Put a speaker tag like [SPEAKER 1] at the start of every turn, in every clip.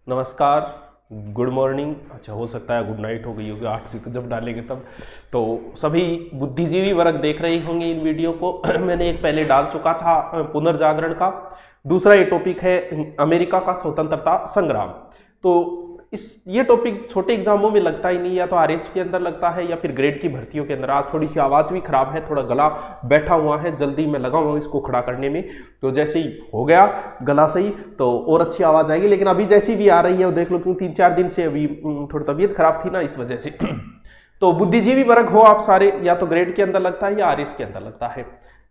[SPEAKER 1] नमस्कार, good morning. अच्छा, हो सकता है गुड नाइट हो गई होगी 8 जब डालेंगे तब। तो सभी बुद्धिजीवी वर्ग देख रहे होंगे इन वीडियो को। मैंने एक पहले डाल चुका था पुनर्जागरण का। दूसरा ये टॉपिक है अमेरिका का स्वतंत्रता संग्राम। तो ये टॉपिक छोटे एग्जामों में लगता ही नहीं, या तो आरएस के अंदर लगता है या फिर ग्रेड की भर्तियों के अंदर। आज थोड़ी सी आवाज़ भी खराब है, थोड़ा गला बैठा हुआ है, जल्दी मैं लगा हुआ हूँ इसको खड़ा करने में। तो जैसे ही हो गया गला सही तो और अच्छी आवाज़ आएगी, लेकिन अभी जैसी भी आ रही है वो देख लो, क्योंकि 3-4 दिन से अभी थोड़ी तबीयत खराब थी ना, इस वजह से। तो बुद्धिजीवी वर्ग हो आप सारे, या तो ग्रेड के अंदर लगता है या आरएस के अंदर लगता है।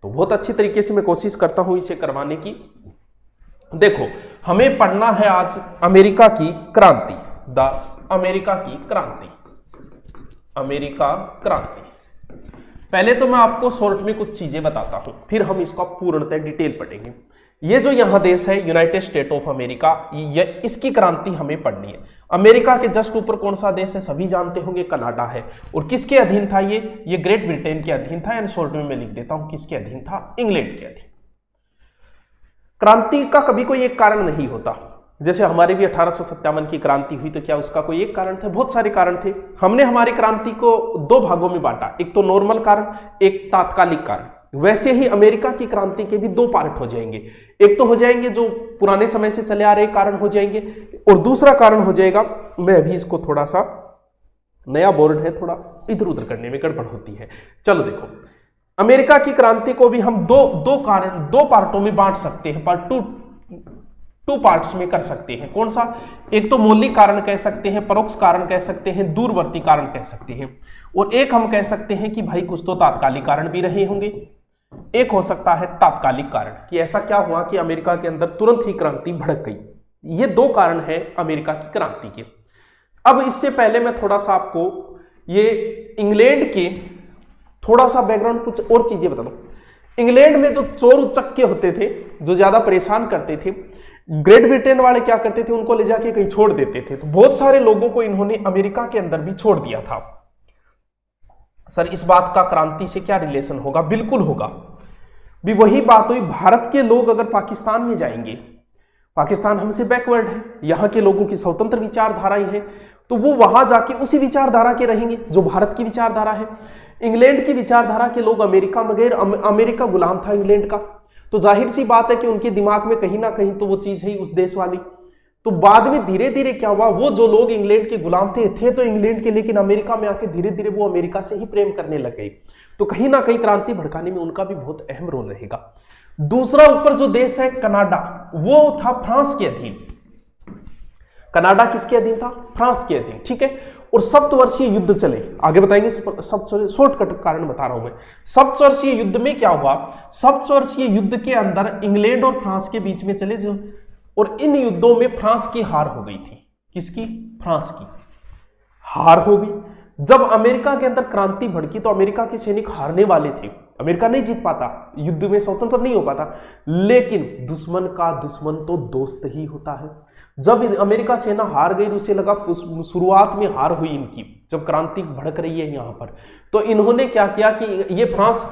[SPEAKER 1] तो बहुत अच्छी तरीके से मैं कोशिश करता हूँ इसे करवाने की। देखो, हमें पढ़ना है आज अमेरिका की क्रांति, द अमेरिका की क्रांति, अमेरिका क्रांति। पहले तो मैं आपको शॉर्ट में कुछ चीजें बताता हूं, फिर हम इसका पूर्णतः डिटेल पढ़ेंगे। ये जो यहां देश है यूनाइटेड स्टेट ऑफ अमेरिका, इसकी क्रांति हमें पढ़नी है। अमेरिका के जस्ट ऊपर कौन सा देश है सभी जानते होंगे, कनाडा है। और किसके अधीन था ये ग्रेट ब्रिटेन के अधीन था। यानी शॉर्ट में मैं लिख देता हूं किसके अधीन था, इंग्लैंड के अधीन। क्रांति का कभी कोई एक कारण नहीं होता। जैसे हमारी भी 1857 की क्रांति हुई, तो क्या उसका कोई एक कारण था? बहुत सारे कारण थे। हमने हमारी क्रांति को 2 भागों में बांटा, एक तो नॉर्मल कारण, एक तात्कालिक कारण। वैसे ही अमेरिका की क्रांति के भी 2 पार्ट हो जाएंगे। एक तो हो जाएंगे जो पुराने समय से चले आ रहे कारण हो जाएंगे, और दूसरा कारण हो जाएगा, मैं अभी इसको थोड़ा सा, नया बोर्ड है, थोड़ा इधर उधर करने में गड़बड़ होती है। चलो देखो, अमेरिका की क्रांति को भी हम दो पार्टों में बांट सकते हैं, टू पार्ट्स में कर सकते हैं। कौन सा? एक तो मौलिक कारण कह सकते हैं, परोक्ष कारण कह सकते हैं, दूरवर्ती कारण कह सकते हैं, और एक हम कह सकते हैं कि भाई कुछ तो तात्कालिक कारण भी रहे होंगे। एक हो सकता है तात्कालिक कारण, कि ऐसा क्या हुआ कि अमेरिका के अंदर तुरंत ही क्रांति भड़क गई। ये 2 कारण है अमेरिका की क्रांति के। अब इससे पहले मैं थोड़ा सा आपको ये इंग्लैंड के थोड़ा सा बैकग्राउंड, कुछ और चीजें बता दूं। इंग्लैंड में जो चोर उचक्के होते थे, जो ज्यादा परेशान करते थे, ग्रेट ब्रिटेन वाले क्या करते थे, उनको ले जाके कहीं छोड़ देते थे। तो बहुत सारे लोगों को इन्होंने अमेरिका के अंदर भी छोड़ दिया था। सर, इस बात का क्रांति से क्या रिलेशन होगा? बिल्कुल होगा। भी वही बात हुई, भारत के लोग अगर पाकिस्तान में जाएंगे, पाकिस्तान हमसे बैकवर्ड है, यहाँ के लोगों की स्वतंत्र विचारधाराएं हैं, तो वो वहां जाके उसी विचारधारा के रहेंगे जो भारत की विचारधारा है। इंग्लैंड की विचारधारा के लोग अमेरिका में गए, अमेरिका गुलाम था इंग्लैंड का, तो जाहिर सी बात है कि उनके दिमाग में कहीं ना कहीं तो वो चीज है उस देश वाली। तो बाद में धीरे धीरे क्या हुआ, वो जो लोग इंग्लैंड के गुलाम थे तो इंग्लैंड के, लेकिन अमेरिका में आके धीरे धीरे वो अमेरिका से ही प्रेम करने लग गए। तो कहीं ना कहीं क्रांति भड़काने में उनका भी बहुत अहम रोल रहेगा। दूसरा ऊपर जो देश है कनाडा, वो था फ्रांस के अधीन। कनाडा किसके अधीन था? फ्रांस के अधीन, ठीक है। और सप्तवर्षीय युद्ध चले, आगे बताएंगे। शॉर्टकट कारण बता रहा हूं मैं। सप्तवर्षीय युद्ध में क्या हुआ? सप्तवर्षीय युद्ध के अंदर इंग्लैंड और फ्रांस के बीच में चले जो, और इन युद्धों में फ्रांस की हार हो गई थी। किसकी? फ्रांस की हार हो गई। जब अमेरिका के अंदर क्रांति भड़की तो अमेरिका के सैनिक हारने वाले थे, अमेरिका नहीं जीत पाता, युद्ध में स्वतंत्र नहीं हो पाता। लेकिन दुश्मन का दुश्मन तो दोस्त ही होता है। जब अमेरिका सेना हार गई, उसे लगा, शुरुआत में हार हुई इनकी, जब क्रांति भड़क रही है यहां पर, तो इन्होंने क्या किया कि ये फ्रांस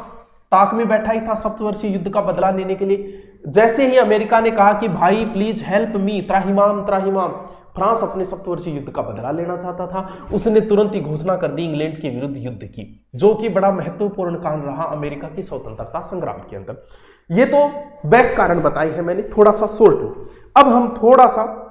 [SPEAKER 1] ताक में बैठा ही था सप्तवर्षीय युद्ध का बदला लेने के लिए। जैसे ही अमेरिका ने कहा कि भाई प्लीज हेल्प मी, त्राहिमाम त्राहिमाम, फ्रांस अपने सप्तवर्षीय युद्ध का बदला लेना चाहता था। उसने तुरंत ही घोषणा कर दी इंग्लैंड के विरुद्ध युद्ध की, जो कि बड़ा महत्वपूर्ण कारण रहा अमेरिका की स्वतंत्रता संग्राम के अंदर। ये तो बैक कारण बताए हैं मैंने, थोड़ा सा शॉर्ट। अब हम थोड़ा सा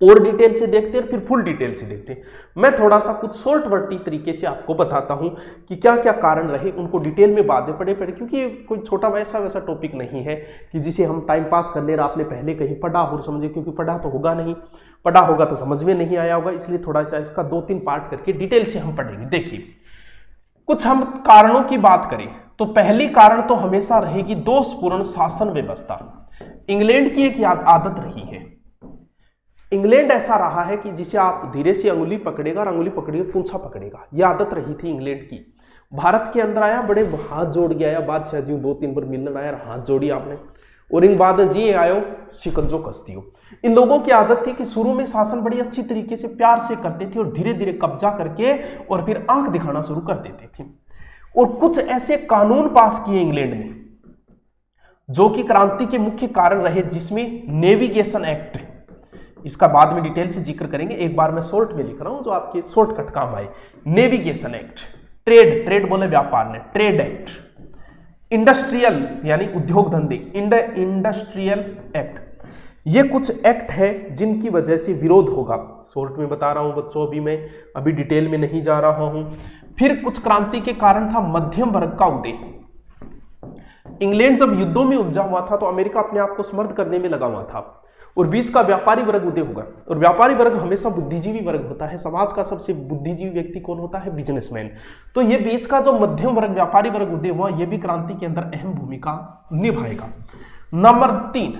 [SPEAKER 1] और डिटेल से देखते हैं, फिर फुल डिटेल से देखते हैं। मैं थोड़ा सा कुछ शॉर्ट वर्टी तरीके से आपको बताता हूं कि क्या क्या कारण रहे, उनको डिटेल में बातें पढ़े, क्योंकि कोई छोटा वैसा टॉपिक नहीं है कि जिसे हम टाइम पास कर ले, आपने पहले कहीं पढ़ा और समझे, क्योंकि पढ़ा तो होगा नहीं, पढ़ा होगा तो समझ में नहीं आया होगा। इसलिए थोड़ा सा इसका 2-3 पार्ट करके डिटेल से हम पढ़ेंगे। देखिए, कुछ हम कारणों की बात करें तो पहली कारण तो हमेशा रहेगी दोषपूर्ण शासन व्यवस्था। इंग्लैंड की एक आदत रही है, इंग्लैंड ऐसा रहा है कि जिसे आप धीरे से अंगुली पकड़ेगा और अंगुली पकड़ेगा पूंछा पकड़ेगा, यह आदत रही थी इंग्लैंड की। भारत के अंदर आया, बड़े हाथ जोड़ के आया, बादशाह जी 2-3 बार मिलने आया, हाथ जोड़ी आपने, और इन बाद जी आयो शिकंजो कस्तियों। इन लोगों की आदत थी कि शुरू में शासन बड़ी अच्छी तरीके से प्यार से करते थे और धीरे धीरे कब्जा करके और फिर आंख दिखाना शुरू कर देते थे। और कुछ ऐसे कानून पास किए इंग्लैंड ने जो कि क्रांति के मुख्य कारण रहे, जिसमें नेविगेशन एक्ट, इसका बाद में डिटेल से जिक्र करेंगे, एक बार मैं शॉर्ट में लिख रहा हूं जो आपके शॉर्टकट काम आए। नेविगेशन एक्ट, ट्रेड, ट्रेड बोले व्यापार ने, ट्रेड एक्ट, इंडस्ट्रियल यानी उद्योग धंधे, इंडस्ट्रियल एक्ट। ये कुछ एक्ट है जिनकी वजह से विरोध होगा, शॉर्ट में बता रहा हूं बच्चों, अभी मैं अभी डिटेल में नहीं जा रहा हूं। फिर कुछ क्रांति के कारण था मध्यम वर्ग का उदय। इंग्लैंड जब युद्धों में उपजा हुआ था तो अमेरिका अपने आप को समृद्ध करने में लगा हुआ था और बीच का व्यापारी वर्ग उदय होगा। और व्यापारी वर्ग हमेशा बुद्धिजीवी वर्ग होता है, समाज का सबसे बुद्धिजीवी व्यक्ति कौन होता है? बिजनेसमैन। तो ये बीच का जो मध्यम वर्ग व्यापारी वर्ग उदय हुआ, ये भी क्रांति के अंदर अहम भूमिका निभाएगा। नंबर 3,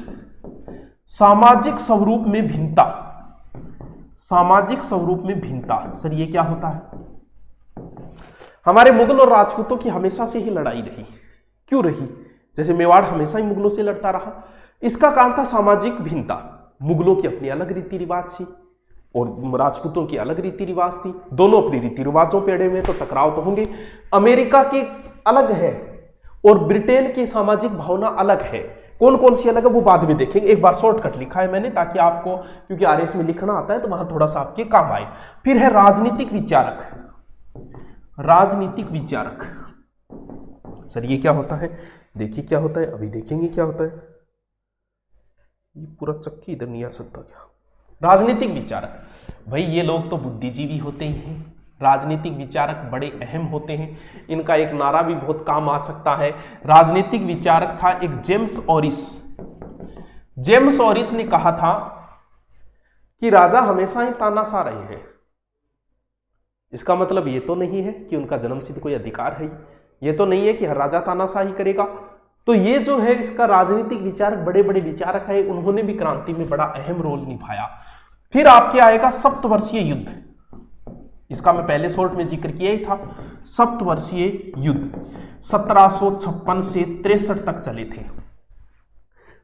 [SPEAKER 1] सामाजिक स्वरूप में भिन्नता। सामाजिक स्वरूप में भिन्नता, सर ये क्या होता है? हमारे मुगल और राजपूतों की हमेशा से ही लड़ाई रही, क्यों रही? जैसे मेवाड़ हमेशा ही मुगलों से लड़ता रहा, इसका कारण था सामाजिक भिन्नता। मुगलों की अपनी अलग रीति रिवाज थी और राजपूतों की अलग रीति रिवाज थी, दोनों अपनी रीति रिवाजों पे अड़े हुए, तो टकराव तो होंगे। अमेरिका की अलग है और ब्रिटेन की सामाजिक भावना अलग है। कौन कौन सी अलग है वो बाद में देखेंगे, एक बार शॉर्टकट लिखा है मैंने ताकि आपको, क्योंकि आरएस में लिखना आता है तो वहां थोड़ा सा आपके काम आए। फिर है राजनीतिक विचारक। राजनीतिक विचारक, सर ये क्या होता है? देखिए क्या होता है, अभी देखेंगे क्या होता है। ये पूरा चक्की इधर नहीं आ सकता क्या? राजनीतिक विचारक, भाई ये लोग तो बुद्धिजीवी होते ही हैं, राजनीतिक विचारक बड़े अहम होते हैं, इनका एक नारा भी बहुत काम आ सकता है। राजनीतिक विचारक था एक जेम्स ऑरिस। जेम्स ऑरिस ने कहा था कि राजा हमेशा ही तानाशाह रहे हैं। इसका मतलब ये तो नहीं है कि उनका जन्मसिद्ध कोई अधिकार है, ये तो नहीं है कि हर राजा तानाशाही करेगा। तो ये जो है इसका राजनीतिक विचारक, बड़े बड़े विचारक है, उन्होंने भी क्रांति में बड़ा अहम रोल निभाया। फिर आपके आएगा सप्तवर्षीय युद्ध, इसका मैं पहले शॉर्ट में जिक्र किया ही था। सप्तवर्षीय युद्ध 1756 से 63 तक चले थे,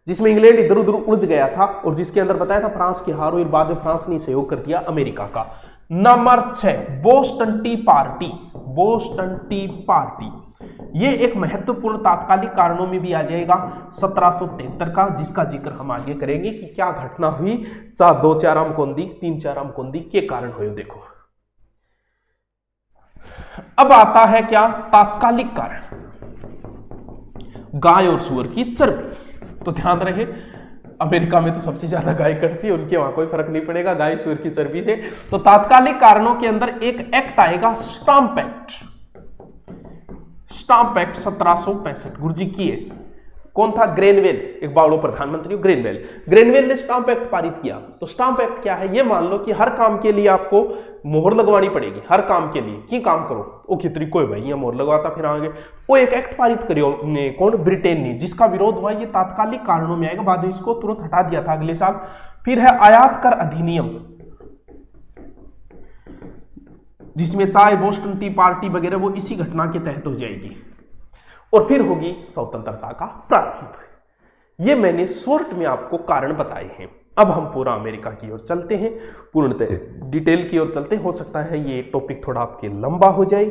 [SPEAKER 1] जिसमें इंग्लैंड इधर उधर उलझ गया था और जिसके अंदर बताया था फ्रांस की हार हुई, बाद में फ्रांस ने सहयोग कर दिया अमेरिका का। Number 6, Boston T party. Boston T party ये एक महत्वपूर्ण तात्कालिक कारणों में भी आ जाएगा 1773 का, जिसका जिक्र हम आगे करेंगे कि क्या घटना हुई 2-4 आमकोंदी 3-4 आमकोंदी के कारण हुए। देखो अब आता है क्या तात्कालिक कारण, गाय और सुअर की चर्बी। तो ध्यान रहे अमेरिका में तो सबसे ज्यादा गाय कटती है, उनके वहां कोई फर्क नहीं पड़ेगा, गाय सुअर की चर्बी से। तो तात्कालिक कारणों के अंदर एक एक्ट आएगा स्टाम्प एक्ट। स्टाम्प एक्ट 1765 गुरुजी किए, कौन था? ग्रेनवेल, एक बावड़ो प्रधानमंत्री ग्रेनवेल। ग्रेनवेल ने स्टाम्प एक्ट पारित किया। तो स्टाम्प एक्ट क्या है? ये मान लो कि हर काम के लिए आपको मोहर लगवानी पड़ेगी, हर काम के लिए की काम करो ओ खितरी कोई भाई ये मोहर लगवाता फिर आगे, वो एक एक्ट पारित करियो कौन? ब्रिटेन ने, जिसका विरोध हुआ। ये तात्कालिक कारणों में आएगा, बाद में इसको तुरंत हटा दिया था अगले साल। फिर है आयात कर अधिनियम, जिसमें चाय, बोस्टन टी पार्टी वगैरह वो इसी घटना के तहत हो जाएगी। और फिर होगी स्वतंत्रता का प्रारंभ। ये मैंने शॉर्ट में आपको कारण बताए हैं। अब हम पूरा अमेरिका की ओर चलते हैं, पूर्णतः डिटेल की ओर चलते हैं। हो सकता है ये टॉपिक थोड़ा आपके लंबा हो जाए,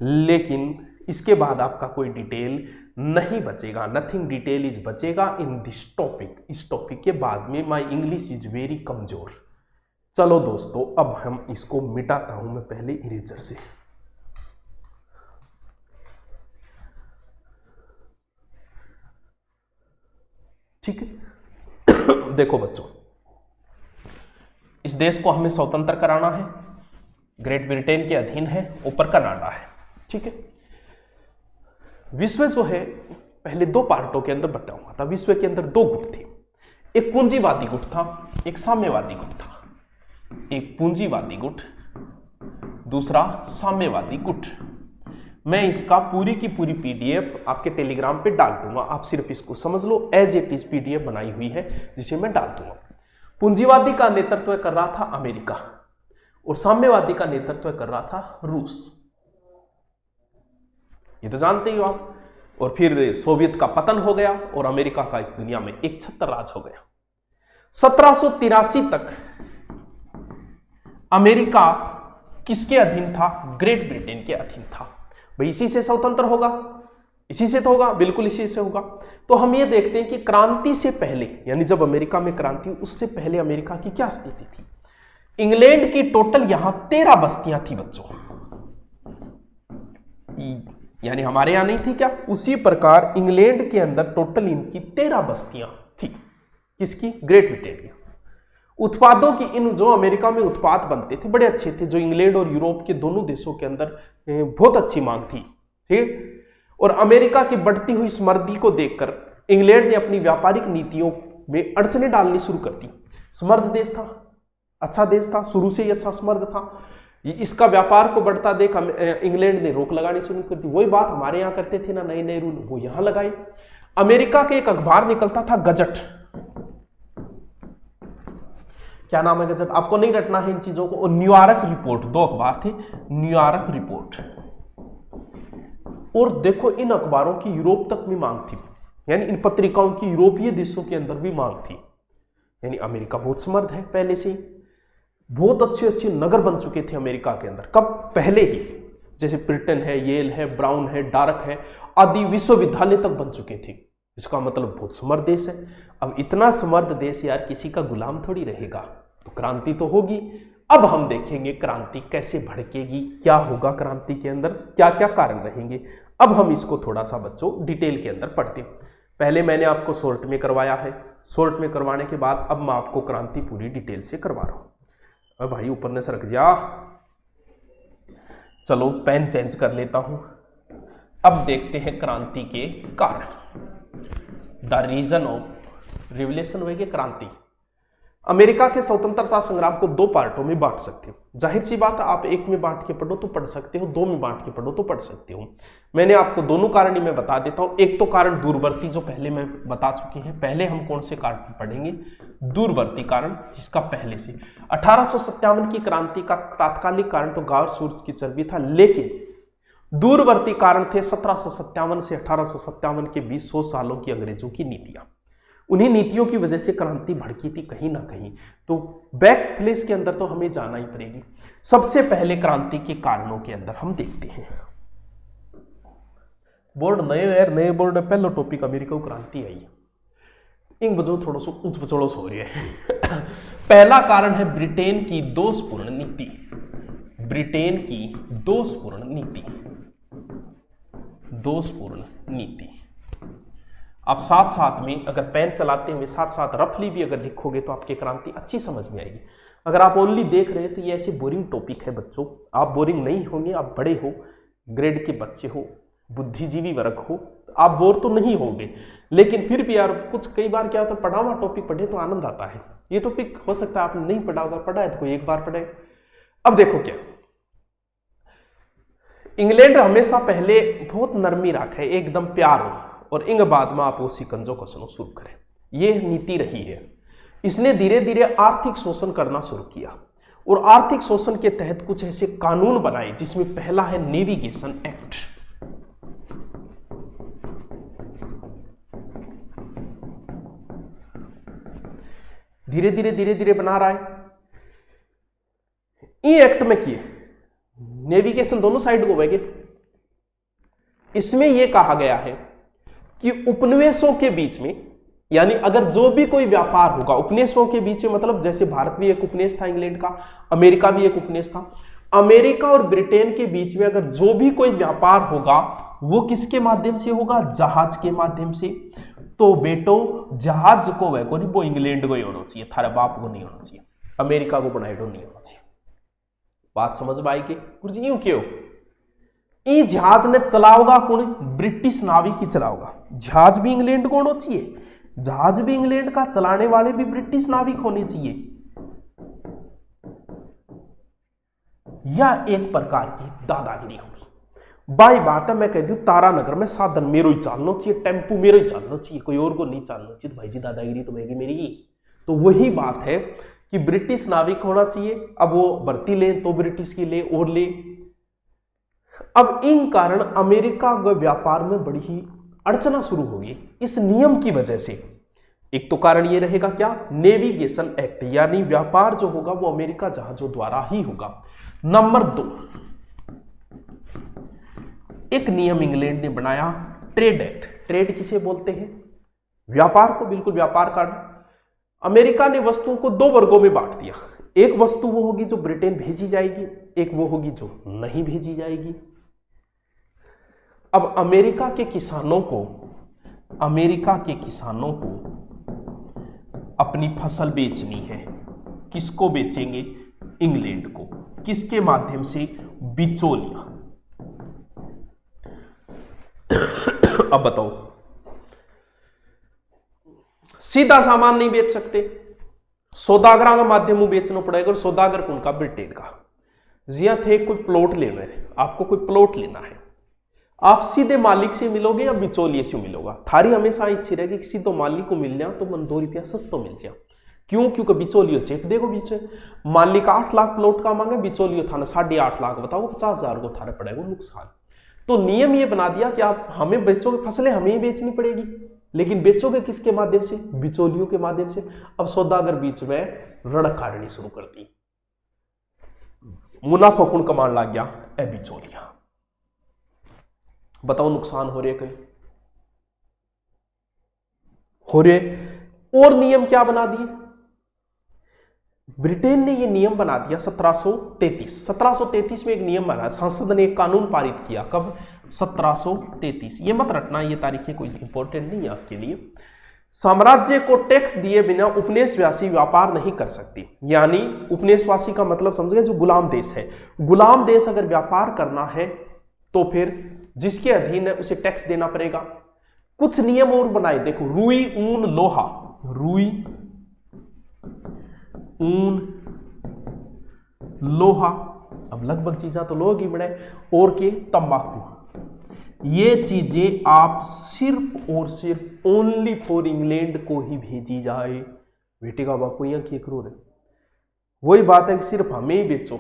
[SPEAKER 1] लेकिन इसके बाद आपका कोई डिटेल नहीं बचेगा, नथिंग डिटेल इज बचेगा इन दिस टॉपिक। इस टॉपिक के बाद में माई इंग्लिश इज वेरी कमजोर। चलो दोस्तों अब हम इसको मिटाता हूं मैं पहले इरेजर से। ठीक है देखो बच्चों, इस देश को हमें स्वतंत्र कराना है, ग्रेट ब्रिटेन के अधीन है, ऊपर कनाडा है। ठीक है, विश्व जो है पहले 2 पार्टों के अंदर बटा हुआ था। विश्व के अंदर 2 गुट थे, एक पूंजीवादी गुट था, एक साम्यवादी गुट था। एक पूंजीवादी गुट, दूसरा साम्यवादी गुट। मैं इसका पूरी की पूरी पीडीएफ आपके टेलीग्राम पे डाल दूंगा, आप सिर्फ इसको समझ लो, एज इट इज पीडीएफ बनाई हुई है जिसे मैं डाल दूंगा। पूंजीवादी का नेतृत्व कर रहा था अमेरिका और साम्यवादी का नेतृत्व कर रहा था रूस, ये तो जानते ही हो आप। और फिर सोवियत का पतन हो गया और अमेरिका का इस दुनिया में एक छत्र राज हो गया। 1783 तक अमेरिका किसके अधीन था? ग्रेट ब्रिटेन के अधीन था। भाई इसी से स्वतंत्र होगा, इसी से तो होगा, बिल्कुल इसी से होगा। तो हम ये देखते हैं कि क्रांति से पहले, यानी जब अमेरिका में क्रांति, उससे पहले अमेरिका की क्या स्थिति थी। इंग्लैंड की टोटल यहां 13 बस्तियां थी बच्चों, यानी हमारे यहां नहीं थी क्या, उसी प्रकार इंग्लैंड के अंदर टोटल इनकी 13 बस्तियां थी। किसकी? ग्रेट ब्रिटेनिया। उत्पादों की, इन जो अमेरिका में उत्पाद बनते थे बड़े अच्छे थे, जो इंग्लैंड और यूरोप के दोनों देशों के अंदर बहुत अच्छी मांग थी, ठीक। और अमेरिका की बढ़ती हुई समृद्धि को देखकर इंग्लैंड ने अपनी व्यापारिक नीतियों में अड़चने डालनी शुरू कर दी। समृद्ध देश था, अच्छा देश था, शुरू से ही अच्छा समृद्ध था, इसका व्यापार को बढ़ता देख इंग्लैंड ने रोक लगानी शुरू कर दी। वही बात हमारे यहां करते थे ना, नए नए रूल वो यहां लगाए। अमेरिका के एक अखबार निकलता था गजट, क्या नाम है गजट, आपको नहीं रटना है इन चीजों को। और न्यूयॉर्क रिपोर्ट, 2 अखबार थे, न्यूयॉर्क रिपोर्ट। और देखो इन अखबारों की यूरोप तक भी मांग थी, यानी इन पत्रिकाओं की यूरोपीय देशों के अंदर भी मांग थी। यानी अमेरिका बहुत समृद्ध है पहले से, बहुत अच्छे अच्छे नगर बन चुके थे अमेरिका के अंदर। कब? पहले ही। जैसे प्रिंटन है, येल है, ब्राउन है, डार्क है, आदि विश्वविद्यालय तक बन चुके थे। इसका मतलब बहुत समृद्ध देश है। अब इतना समृद्ध देश यार किसी का गुलाम थोड़ी रहेगा, तो क्रांति तो होगी। अब हम देखेंगे क्रांति कैसे भड़केगी, क्या होगा क्रांति के अंदर, क्या क्या कारण रहेंगे। अब हम इसको थोड़ा सा बच्चों डिटेल के अंदर पढ़ते हैं। पहले मैंने आपको शॉर्ट में करवाया है, शॉर्ट में करवाने के बाद अब मैं आपको क्रांति पूरी डिटेल से करवा रहा हूं। अब भाई ऊपर ने सरक जा, चलो पेन चेंज कर लेता हूं। अब देखते हैं क्रांति के कारण, द रीजन ऑफ रिवोल्यूशन वे क्रांति। अमेरिका के स्वतंत्रता संग्राम को 2 पार्टों में बांट सकते हो। जाहिर सी बात है, आप 1 में बांट के पढ़ो तो पढ़ सकते हो, 2 में बांट के पढ़ो तो पढ़ सकते हो। मैंने आपको दोनों कारण ही मैं बता देता हूं। एक तो कारण दूरवर्ती, जो पहले मैं बता चुकी हैं। पहले हम कौन से कारण पढ़ेंगे? दूरवर्ती कारण, जिसका पहले से 1857 की क्रांति का तात्कालिक कारण तो गार सूरज की चर्बी था, लेकिन दूरवर्ती कारण थे 1757 से 1857 के बीच 100 सालों की अंग्रेजों की नीतियां। उन्हीं नीतियों की वजह से क्रांति भड़की थी कहीं ना कहीं। तो बैक प्लेस के अंदर तो हमें जाना ही पड़ेगी। सबसे पहले क्रांति के कारणों के अंदर हम देखते हैं। बोर्ड नए यार, नए बोर्ड में पहला टॉपिक अमेरिका को क्रांति आई। इन बजो थोड़ा सा ऊंच बचोड़ोस हो रही है। पहला कारण है ब्रिटेन की दोषपूर्ण नीति। ब्रिटेन की दोषपूर्ण नीति, दोषपूर्ण नीति। आप साथ साथ में अगर पेन चलाते हुए साथ साथ रफली भी अगर लिखोगे तो आपकी क्रांति अच्छी समझ में आएगी। अगर आप ओनली देख रहे हैं तो ये ऐसे बोरिंग टॉपिक है बच्चों। आप बोरिंग नहीं होंगे, आप बड़े हो, ग्रेड के बच्चे हो, बुद्धिजीवी वर्ग हो, आप बोर तो नहीं होंगे। लेकिन फिर भी यार कुछ कई बार क्या होता है, पढ़ा हुआ टॉपिक पढ़े तो आनंद आता है। ये टॉपिक हो सकता है आपने नहीं पढ़ा होगा, पढ़ा है तो कोई एक बार पढ़े। अब देखो क्या, इंग्लैंड हमेशा पहले बहुत नरमी रखे, एकदम प्यार हो, और इंग बाद में आप वो सिकंजों को सुनो शुरू करें। ये नीति रही है। इसने धीरे धीरे आर्थिक शोषण करना शुरू किया, और आर्थिक शोषण के तहत कुछ ऐसे कानून बनाए, जिसमें पहला है नेविगेशन एक्ट। धीरे धीरे बना रहा है। ये एक्ट में किए नेविगेशन दोनों साइड को होगी। इसमें यह कहा गया है कि उपनिवेशों के बीच में, यानी अगर जो भी कोई व्यापार होगा उपनिवेशों के बीच में, मतलब जैसे भारत भी एक उपनिवेश था इंग्लैंड का, अमेरिका भी एक उपनिवेश था, अमेरिका और ब्रिटेन के बीच में अगर जो भी कोई व्यापार होगा वो किसके माध्यम से होगा? जहाज के माध्यम से। तो बेटो जहाज को वह को नहीं, वो इंग्लैंड को ही होना चाहिए, थारे बाप को नहीं होना चाहिए, अमेरिका को बनाए नहीं होना चाहिए। बात समझ में आएगी? गुरु जी यूं क्यों? ये जहाज ने चलाओगा कौन? ब्रिटिश नाविक ही चलाओगा। जहाज भी इंग्लैंड को होना चाहिए, जहाज भी इंग्लैंड का, चलाने वाले भी ब्रिटिश नाविक होने चाहिए। यह एक प्रकार की दादागिरी होगी। बाई बात है, मैं कह दूं तारानगर में साधन मेरो ही चालना चाहिए, टेम्पू मेरो ही चालना चाहिए, कोई और को नहीं चालना चाहिए। तो भाई जी दादागिरी तो रहेगी मेरी। तो वही बात है कि ब्रिटिश नाविक होना चाहिए। अब वो भर्ती ले तो ब्रिटिश की ले और ले। अब इन कारण अमेरिका के व्यापार में बड़ी ही अड़चना शुरू होगी इस नियम की वजह से। एक तो कारण ये रहेगा क्या? नेविगेशन एक्ट, यानी व्यापार जो होगा वो अमेरिका जहाजों द्वारा ही होगा। नंबर 2, एक नियम इंग्लैंड ने बनाया ट्रेड एक्ट, ट्रेड किसे बोलते हैं? व्यापार को, बिल्कुल व्यापार कानून। अमेरिका ने वस्तुओं को दो वर्गों में बांट दिया, एक वस्तु वो होगी जो ब्रिटेन भेजी जाएगी, एक वो होगी जो नहीं भेजी जाएगी। अब अमेरिका के किसानों को अपनी फसल बेचनी है, किसको बेचेंगे? इंग्लैंड को। किसके माध्यम से? बिचौलिया। अब बताओ, सीधा सामान नहीं बेच सकते, सौदागरों का माध्यम बेचना पड़ेगा, और सौदागर कौन का? ब्रिटेन का। जिया थे कोई प्लॉट लेना है, आपको कोई प्लॉट लेना है, आप सीधे मालिक से मिलोगे या बिचौलिए से मिलोगा? थारी हमेशा इच्छा रहेगी कि सीधे मालिक को मिल जाए तो मन 2 रुपया सस्ता मिल जाए। क्यों? क्योंकि बिचौलियो चेप देखो बीच में, मालिक 8 लाख प्लॉट का मांगे, बिचौलियो थाना 8.5 लाख, बताओ 50,000 को थारे पड़ेगा नुकसान। तो नियम ये बना दिया कि आप हमें बेचोगे, फसलें हमें ही बेचनी पड़ेगी, लेकिन बेचोगे किसके माध्यम से? बिचौलियों के माध्यम से। अब सौदागर बीच में रड़क काटनी शुरू कर दी, मुनाफा कौन कमाने लग गया? ए बिचौलिया। बताओ नुकसान हो रहे, कहीं हो रहे। और नियम क्या बना दिए? ब्रिटेन ने ये नियम बना दिया 1733 में एक नियम बना, संसद ने एक कानून पारित किया। कब? 1733। ये मत रटना, ये तारीखें कोई इंपॉर्टेंट नहीं है आपके लिए। साम्राज्य को टैक्स दिए बिना उपनिवेशवासी व्यापार नहीं कर सकती, यानी उपनिवेशवासी का मतलब समझ गए, जो गुलाम देश है। गुलाम देश अगर व्यापार करना है तो फिर जिसके अधीन है उसे टैक्स देना पड़ेगा। कुछ नियम और बनाए, देखो, रुई, ऊन, लोहा, रुई, ऊन, लोहा, अब लगभग चीजें तो लोग ही बनाए, और के तंबाकू, ये चीजें आप सिर्फ और सिर्फ ओनली फॉर इंग्लैंड को ही भेजी जाए। बेटे का बापू यहाँ की करो रहे, वही बात है कि सिर्फ हमें ही बेचो।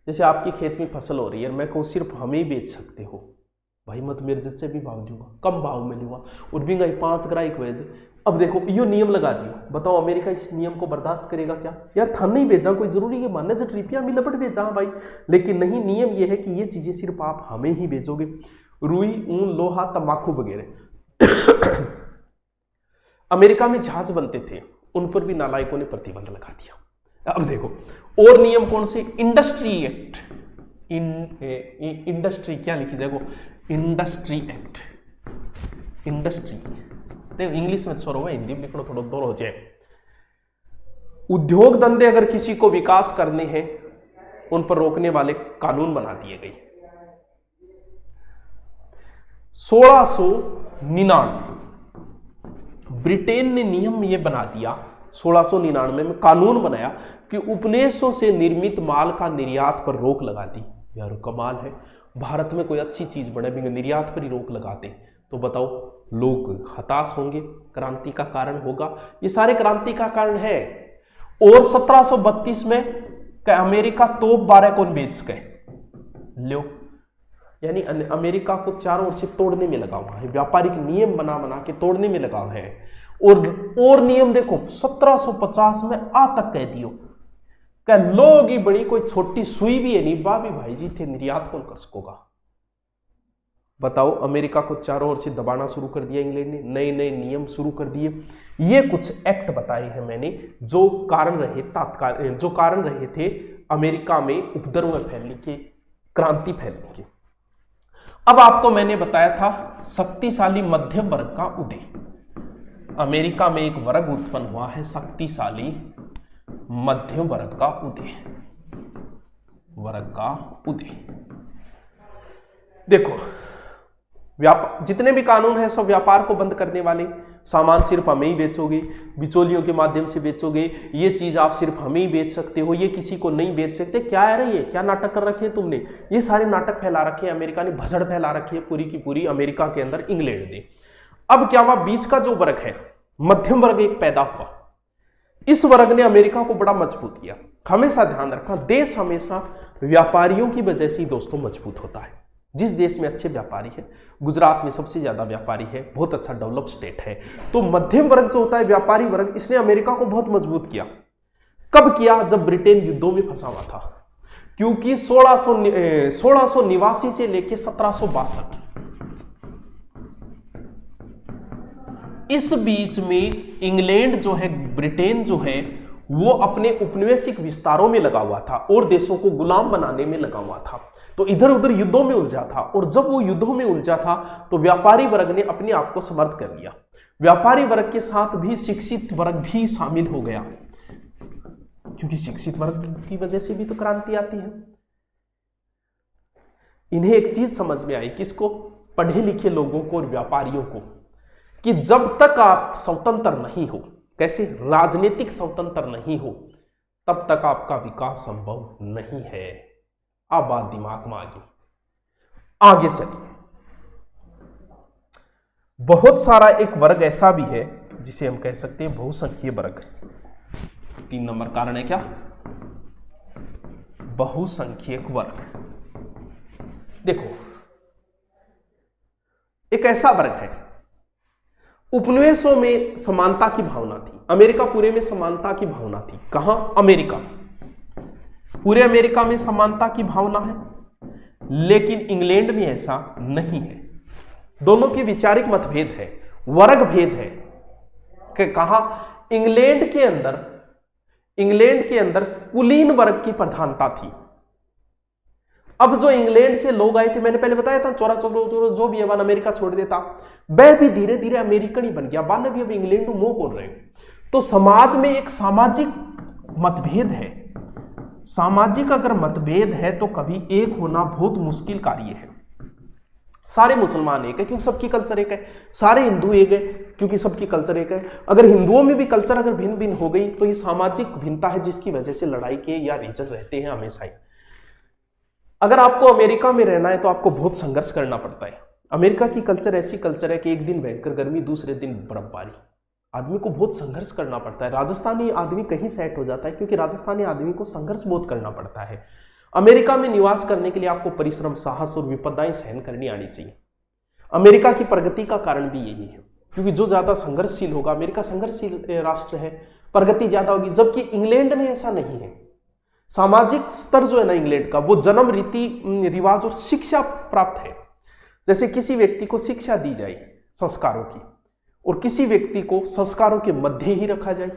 [SPEAKER 1] जैसे आपकी खेत में फसल हो रही है, मैं कहूँ सिर्फ हमें ही बेच सकते हो, भाई मत मेरे जज से भी भाव दूंगा, कम भाव में लूंगा, और भी 5 ग्राहक हुए थे। अब देखो यो नियम लगा दियो, बताओ अमेरिका इस नियम को बर्दाश्त करेगा क्या? यार था नहीं भेजा, कोई जरूरी है मानने, जब रुपया में लपट भेजा भाई, लेकिन नहीं, नियम ये है कि ये चीजें सिर्फ आप हमें ही भेजोगे, रुई, ऊन, लोहा, तंबाकू वगैरह। अमेरिका में जहाज बनते थे, उन पर भी नालायकों ने प्रतिबंध लगा दिया। अब देखो और नियम कौन से? इंडस्ट्री एक्ट, इंडस्ट्री क्या लिखी जाए वो? इंडस्ट्री एक्ट, इंडस्ट्री, देखो इंग्लिश में छोड़ो, हिंदी में लिखो, थोड़ा दौर हो जाए। उद्योग धंधे अगर किसी को विकास करने हैं, उन पर रोकने वाले कानून बना दिए गए। 1699 ब्रिटेन ने नियम ये बना दिया, 1699 में कानून बनाया कि उपनिवेशों से निर्मित माल का निर्यात पर रोक लगा दी। यार कमाल है, भारत में कोई अच्छी चीज बने बिना निर्यात पर ही रोक लगाते तो बताओ लोग हताश होंगे, क्रांति का कारण होगा। ये सारे क्रांति का कारण है। और 1732 में अमेरिका तोप 12 कौन बेच गए, लो, यानी अमेरिका को चारों ओर से तोड़ने में लगा हुआ है, व्यापारिक नियम बना बना के तोड़ने में लगा हुआ है। और नियम देखो 1750 में आ तक कह दियो क्या लोग ही बड़ी कोई छोटी सुई भी है नहीं, बाबी भाई जी थे, निर्यात कौन कर सकोगा? बताओ, अमेरिका को चारों ओर से दबाना शुरू कर दिया इंग्लैंड ने, नए नए नियम शुरू कर दिए। ये कुछ एक्ट बताए हैं मैंने जो कारण रहे थे अमेरिका में उपद्रव फैलने के, क्रांति फैलने के। अब आपको मैंने बताया था शक्तिशाली मध्यम वर्ग का उदय। अमेरिका में एक वर्ग उत्पन्न हुआ है, शक्तिशाली मध्यम वर्ग का उदय, देखो जितने भी कानून हैं सब व्यापार को बंद करने वाले। सामान सिर्फ हमें ही बेचोगे, बिचौलियों के माध्यम से बेचोगे, ये चीज आप सिर्फ हमें ही बेच सकते हो, ये किसी को नहीं बेच सकते। क्या है रही है, क्या नाटक कर रखे हैं तुमने? ये सारे नाटक फैला रखे हैं अमेरिका ने, भसड़ फैला रखी है पूरी की पूरी अमेरिका के अंदर, इंग्लैंड ने। अब क्या हुआ, बीच का जो वर्ग है मध्यम वर्ग एक पैदा हुआ, इस वर्ग ने अमेरिका को बड़ा मजबूत किया। हमेशा ध्यान रखना, देश हमेशा व्यापारियों की वजह से ही दोस्तों मजबूत होता है। जिस देश में अच्छे व्यापारी है, गुजरात में सबसे ज्यादा व्यापारी है, बहुत अच्छा डेवलप स्टेट है, तो मध्यम वर्ग जो होता है व्यापारी वर्ग, इसने अमेरिका को बहुत मजबूत किया। कब किया? जब ब्रिटेन युद्धों में फंसा हुआ था, क्योंकि 1689 से लेकर 1762 इस बीच में इंग्लैंड जो है, ब्रिटेन जो है, वो अपने उपनिवेशिक विस्तारों में लगा हुआ था और देशों को गुलाम बनाने में लगा हुआ था। तो इधर उधर युद्धों में उलझा था, और जब वो युद्धों में उलझा था तो व्यापारी वर्ग ने अपने आप को समर्थ कर लिया। व्यापारी वर्ग के साथ भी शिक्षित वर्ग भी शामिल हो गया, क्योंकि शिक्षित वर्ग की वजह से भी तो क्रांति आती है। इन्हें एक चीज समझ में आई, किसको? पढ़े लिखे लोगों को और व्यापारियों को, कि जब तक आप स्वतंत्र नहीं हो, कैसे? राजनीतिक स्वतंत्र नहीं हो, तब तक आपका विकास संभव नहीं है। अब बात दिमाग में आगे चलिए। बहुत सारा एक वर्ग ऐसा भी है जिसे हम कह सकते हैं बहुसंख्यीय वर्ग। 3 नंबर कारण है क्या? बहुसंख्यक वर्ग। देखो, एक ऐसा वर्ग है, उपनिवेशों में समानता की भावना थी। अमेरिका पूरे में समानता की भावना थी। कहां? अमेरिका में, पूरे अमेरिका में समानता की भावना है, लेकिन इंग्लैंड में ऐसा नहीं है। दोनों के वैचारिक मतभेद है, वर्ग भेद है। कहा? इंग्लैंड के अंदर कुलीन वर्ग की प्रधानता थी। अब जो इंग्लैंड से लोग आए थे, मैंने पहले बताया था, चोरा जो भी है वन अमेरिका छोड़ देता, वह भी धीरे धीरे अमेरिकन ही बन गया। बाद भी अब इंग्लैंड को मुंह बोल रहे हो। तो समाज में एक सामाजिक मतभेद है। सामाजिक अगर मतभेद है तो कभी एक होना बहुत मुश्किल कार्य है। सारे मुसलमान एक है क्योंकि सबकी कल्चर एक है, सारे हिंदू एक है क्योंकि सबकी कल्चर एक है। अगर हिंदुओं में भी कल्चर अगर भिन्न भिन्न हो गई तो ये सामाजिक भिन्नता है, जिसकी वजह से लड़ाई के या रीजन रहते हैं हमेशा ही। अगर आपको अमेरिका में रहना है तो आपको बहुत संघर्ष करना पड़ता है। अमेरिका की कल्चर ऐसी कल्चर है कि एक दिन भयंकर गर्मी, दूसरे दिन बर्फबारी। आदमी को बहुत संघर्ष करना पड़ता है। राजस्थानी आदमी कहीं सेट हो जाता है क्योंकि राजस्थानी आदमी को संघर्ष बहुत करना पड़ता है। अमेरिका में निवास करने के लिए आपको परिश्रम, साहस और विपदाएं सहन करनी आनी चाहिए। अमेरिका की प्रगति का कारण भी यही है, क्योंकि जो ज्यादा संघर्षशील होगा, अमेरिका संघर्षशील राष्ट्र है, प्रगति ज्यादा होगी। जबकि इंग्लैंड में ऐसा नहीं है। सामाजिक स्तर जो है ना इंग्लैंड का, वो जन्म रीति रिवाज और शिक्षा प्राप्त है। जैसे किसी व्यक्ति को शिक्षा दी जाए संस्कारों की, और किसी व्यक्ति को संस्कारों के मध्य ही रखा जाए।